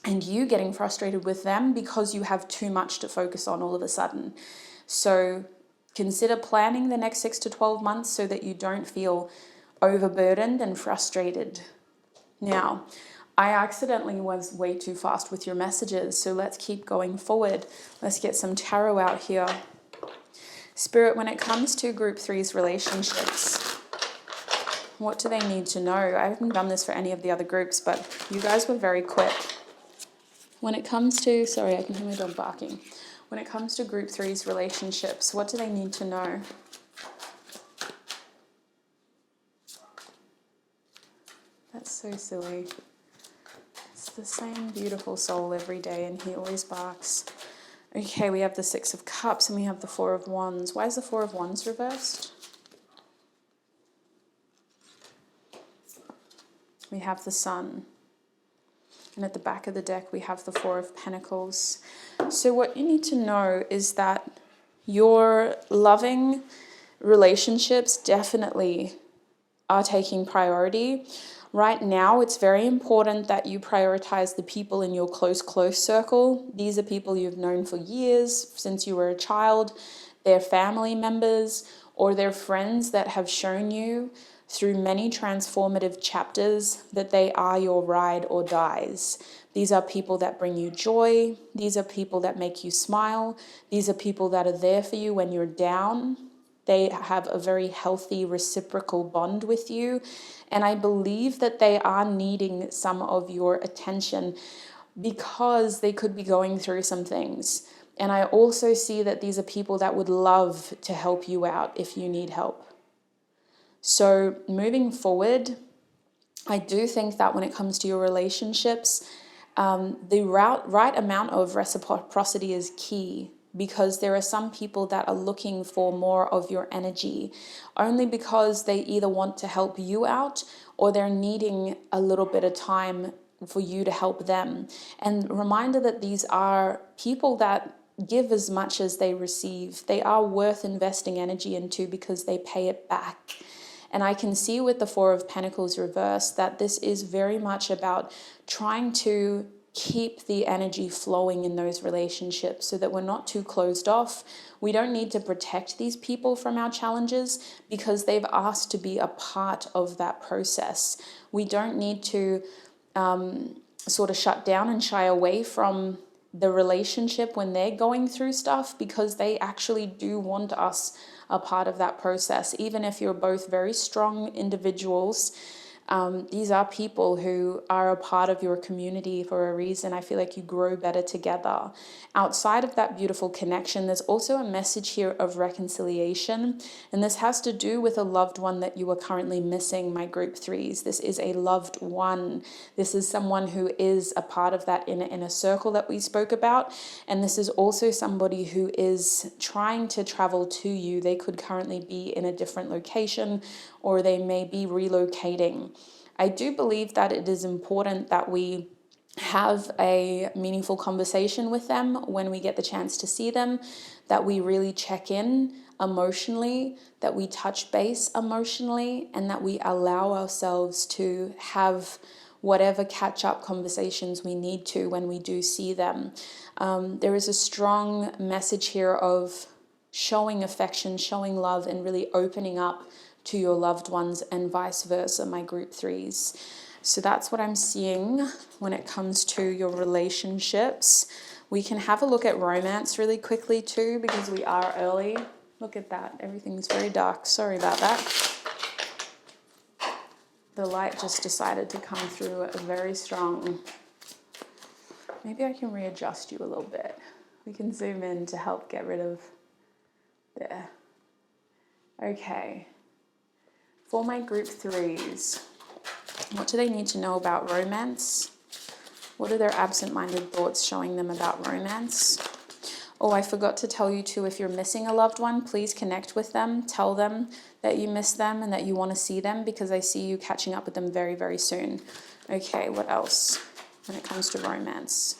and you getting frustrated with them because you have too much to focus on all of a sudden. So consider planning the next 6 to 12 months so that you don't feel overburdened and frustrated. Now, I accidentally was way too fast with your messages, so let's keep going forward. Let's get some tarot out here. Spirit, when it comes to group 3's relationships, what do they need to know? I haven't done this for any of the other groups, but you guys were very quick. When it comes to, sorry, I can hear my dog barking. When it comes to group 3's relationships, what do they need to know? That's so silly. It's the same beautiful soul every day, and he always barks. Okay, we have the 6 of Cups and we have the 4 of Wands. Why is the 4 of Wands reversed? We have the Sun. And at the back of the deck, we have the 4 of Pentacles. So what you need to know is that your loving relationships definitely are taking priority. Right now, it's very important that you prioritize the people in your close circle. These are people you've known for years, since you were a child. They're family members, or they're friends that have shown you through many transformative chapters that they are your ride or dies. These are people that bring you joy. These are people that make you smile. These are people that are there for you when you're down. They have a very healthy reciprocal bond with you. And I believe that they are needing some of your attention because they could be going through some things. And I also see that these are people that would love to help you out if you need help. So moving forward, I do think that when it comes to your relationships, the right amount of reciprocity is key, because there are some people that are looking for more of your energy only because they either want to help you out or they're needing a little bit of time for you to help them. And reminder that these are people that give as much as they receive. They are worth investing energy into because they pay it back. And I can see with the Four of Pentacles reversed that this is very much about trying to keep the energy flowing in those relationships so that we're not too closed off. We don't need to protect these people from our challenges because they've asked to be a part of that process. We don't need to sort of shut down and shy away from the relationship when they're going through stuff, because they actually do want us a part of that process. Even if you're both very strong individuals, these are people who are a part of your community for a reason. I feel like you grow better together. Outside of that beautiful connection, there's also a message here of reconciliation. And this has to do with a loved one that you are currently missing, my group threes. This is a loved one. This is someone who is a part of that inner circle that we spoke about. And this is also somebody who is trying to travel to you. They could currently be in a different location, or they may be relocating. I do believe that it is important that we have a meaningful conversation with them when we get the chance to see them, that we really check in emotionally, that we touch base emotionally, and that we allow ourselves to have whatever catch-up conversations we need to when we do see them. There is a strong message here of showing affection, showing love, and really opening up to your loved ones, and vice versa, my group threes. So that's what I'm seeing when it comes to your relationships. We can have a look at romance really quickly too, because we are early. Look at that. Everything's very dark. Sorry about that. The light just decided to come through very strong. Maybe I can readjust you a little bit. We can zoom in to help get rid of there. Okay. For my group threes, what do they need to know about romance? What are their absent-minded thoughts showing them about romance? Oh, I forgot to tell you too, if you're missing a loved one, please connect with them. Tell them that you miss them and that you want to see them, because I see you catching up with them very, very soon. Okay, what else when it comes to romance?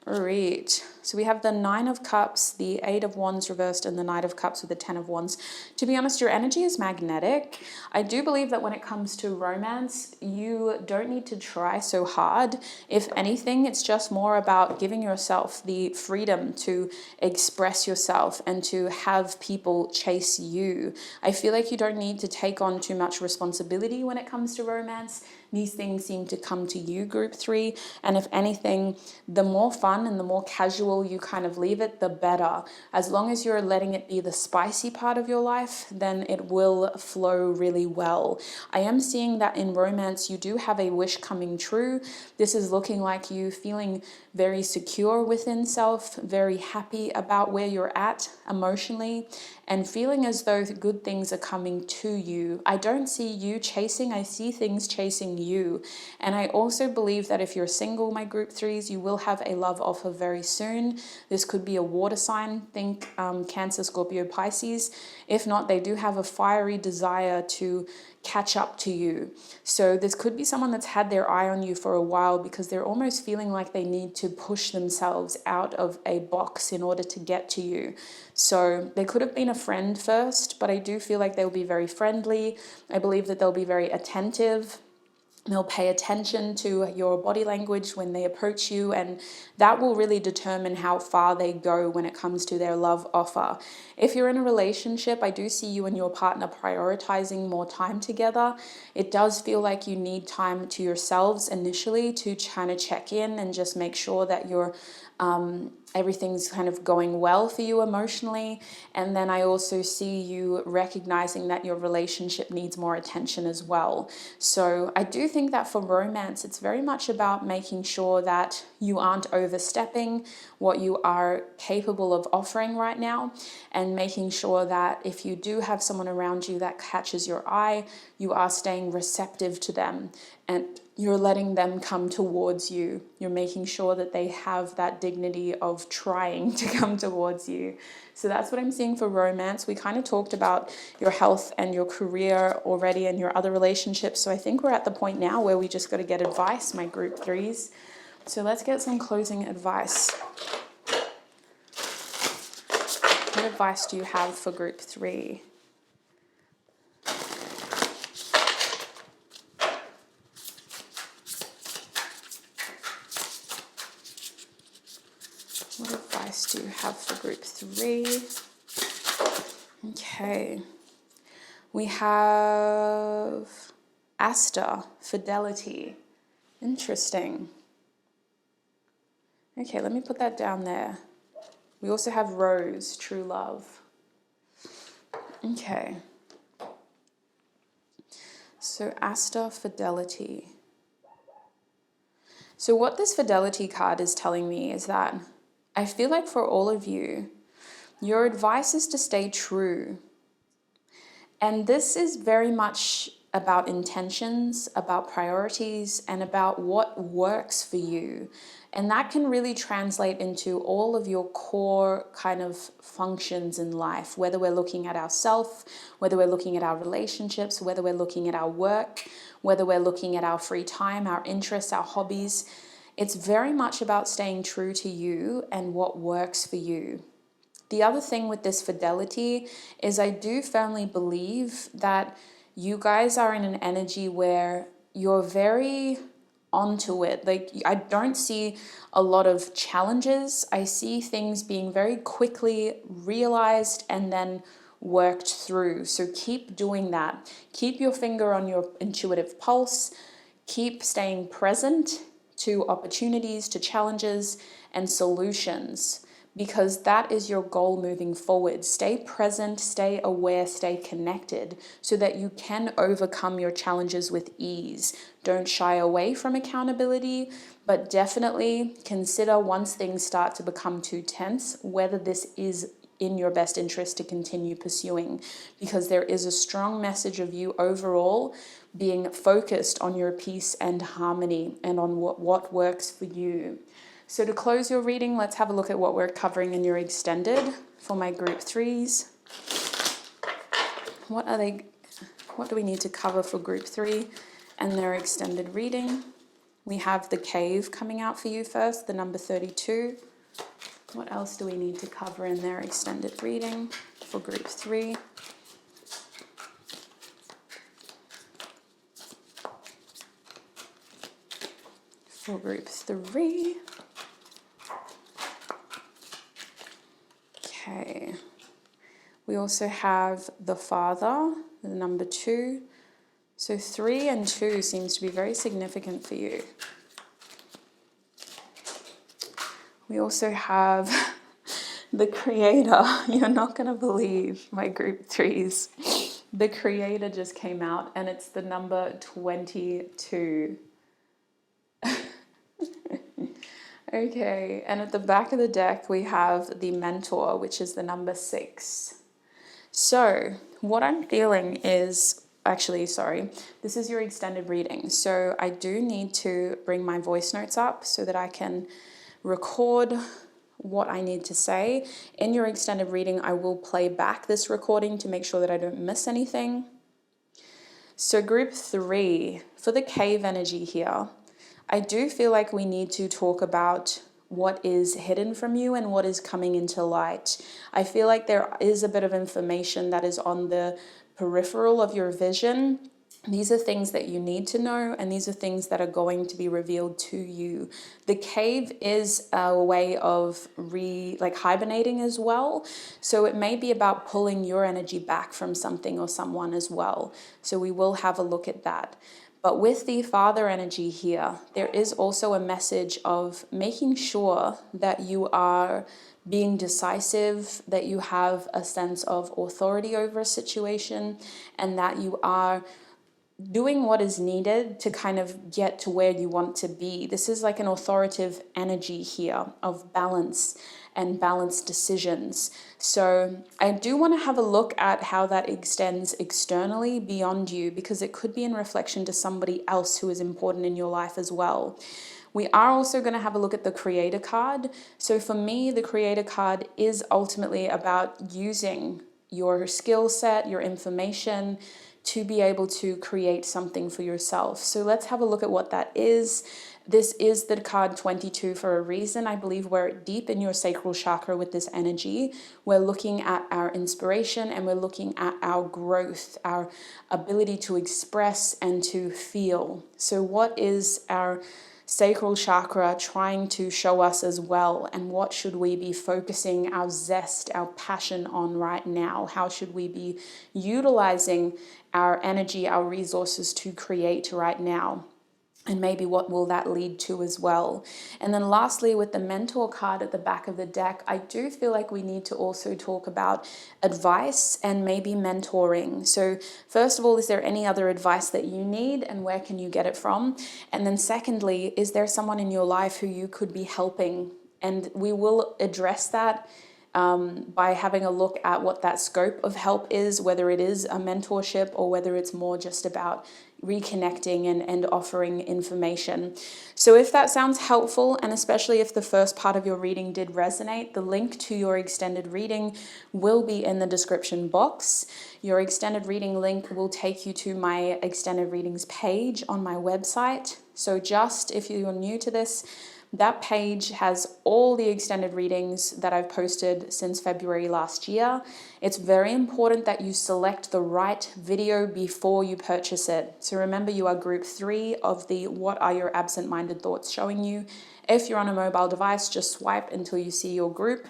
All right, so we have the Nine of Cups, the Eight of Wands reversed, and the Knight of Cups with the Ten of Wands. To be honest, your energy is magnetic. I do believe that when it comes to romance, you don't need to try so hard. If anything, it's just more about giving yourself the freedom to express yourself and to have people chase you. I feel like you don't need to take on too much responsibility when it comes to romance. These things seem to come to you, group three. And if anything, the more fun and the more casual you kind of leave it, the better. As long as you're letting it be the spicy part of your life, then it will flow really well. I am seeing that in romance, you do have a wish coming true. This is looking like you feeling very secure within self, very happy about where you're at emotionally, and feeling as though good things are coming to you. I don't see you chasing, I see things chasing you. And I also believe that if you're single, my group threes, you will have a love offer very soon. This could be a water sign, think Cancer, Scorpio, Pisces. If not, they do have a fiery desire to catch up to you. So this could be someone that's had their eye on you for a while, because they're almost feeling like they need to push themselves out of a box in order to get to you. So they could have been a friend first, but I do feel like they'll be very friendly. I believe that they'll be very attentive. They'll pay attention to your body language when they approach you, and that will really determine how far they go when it comes to their love offer. If you're in a relationship, I do see you and your partner prioritizing more time together. It does feel like you need time to yourselves initially to kind of check in and just make sure that you're everything's kind of going well for you emotionally. And then I also see you recognizing that your relationship needs more attention as well. So I do think that for romance, it's very much about making sure that you aren't overstepping what you are capable of offering right now, and making sure that if you do have someone around you that catches your eye, you are staying receptive to them and you're letting them come towards you. You're making sure that they have that dignity of trying to come towards you. So that's what I'm seeing for romance. We kind of talked about your health and your career already and your other relationships. So I think we're at the point now where we just got to get advice, my group threes. So let's get some closing advice. What advice do you have for group three? else do you have for group 3? Okay. We have Asta, fidelity. Interesting. Okay, let me put that down there. We also have Rose, true love. Okay. So Asta, fidelity. So what this fidelity card is telling me is that I feel like for all of you, your advice is to stay true. And this is very much about intentions, about priorities, and about what works for you. And that can really translate into all of your core kind of functions in life, whether we're looking at ourselves, whether we're looking at our relationships, whether we're looking at our work, whether we're looking at our free time, our interests, our hobbies. It's very much about staying true to you and what works for you. The other thing with this fidelity is I do firmly believe that you guys are in an energy where you're very onto it. Like, I don't see a lot of challenges. I see things being very quickly realized and then worked through. So keep doing that. Keep your finger on your intuitive pulse. Keep staying present to opportunities, to challenges and solutions, because that is your goal moving forward. Stay present, stay aware, stay connected so that you can overcome your challenges with ease. Don't shy away from accountability, but definitely consider once things start to become too tense, whether this is in your best interest to continue pursuing, because there is a strong message of you overall being focused on your peace and harmony and on what works for you. So to close your reading, let's have a look at what we're covering in your extended for my group 3s. What do we need to cover for group 3 and their extended reading? We have the cave coming out for you first, the number 32. What else do we need to cover in their extended reading for group 3? For group 3. Okay. We also have the Father, the number 2. So 3 and 2 seems to be very significant for you. We also have the Creator. You're not going to believe my group 3s. The Creator just came out and it's the number 22. Okay, and at the back of the deck we have the Mentor, which is the number 6. So what I'm feeling is, this is your extended reading. So I do need to bring my voice notes up so that I can record what I need to say. In your extended reading, I will play back this recording to make sure that I don't miss anything. So group 3, for the cave energy here, I do feel like we need to talk about what is hidden from you and what is coming into light. I feel like there is a bit of information that is on the peripheral of your vision. These are things that you need to know, and these are things that are going to be revealed to you. The cave is a way of hibernating as well. So it may be about pulling your energy back from something or someone as well. So we will have a look at that. But with the Father energy here, there is also a message of making sure that you are being decisive, that you have a sense of authority over a situation, and that you are doing what is needed to kind of get to where you want to be. This is like an authoritative energy here of balance and balanced decisions. So I do want to have a look at how that extends externally beyond you, because it could be in reflection to somebody else who is important in your life as well. We are also going to have a look at the Creator card. So for me, the Creator card is ultimately about using your skill set, your information, to be able to create something for yourself. So let's have a look at what that is. This is the card 22 for a reason. I believe we're deep in your sacral chakra with this energy. We're looking at our inspiration and we're looking at our growth, our ability to express and to feel. So what is our sacral chakra trying to show us as well, and what should we be focusing our zest, our passion on right now? How should we be utilizing our energy, our resources to create right now? And maybe what will that lead to as well? And then lastly, with the mentor card at the back of the deck, I do feel like we need to also talk about advice and maybe mentoring. So first of all, is there any other advice that you need, and where can you get it from? And then secondly, is there someone in your life who you could be helping? And we will address that by having a look at what that scope of help is, whether it is a mentorship or whether it's more just about reconnecting and offering information. So if that sounds helpful, and especially if the first part of your reading did resonate, the link to your extended reading will be in the description box. Your extended reading link will take you to my extended readings page on my website. So just if you're new to this, that page has all the extended readings that I've posted since February last year. It's very important that you select the right video before you purchase it. So remember, you are group 3 of the What Are Your Absent-Minded Thoughts showing you. If you're on a mobile device, just swipe until you see your group.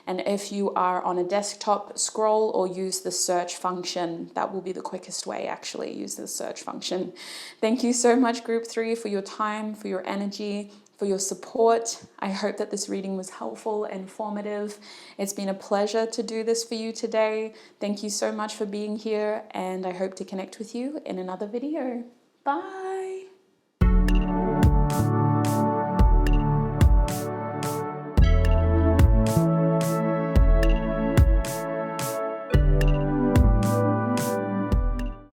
And if you are on a desktop, scroll or use the search function. That will be the quickest way, actually, use the search function. Thank you so much, group 3, for your time, for your energy, for your support. I hope that this reading was helpful and informative. It's been a pleasure to do this for you today. Thank you so much for being here, and I hope to connect with you in another video. Bye.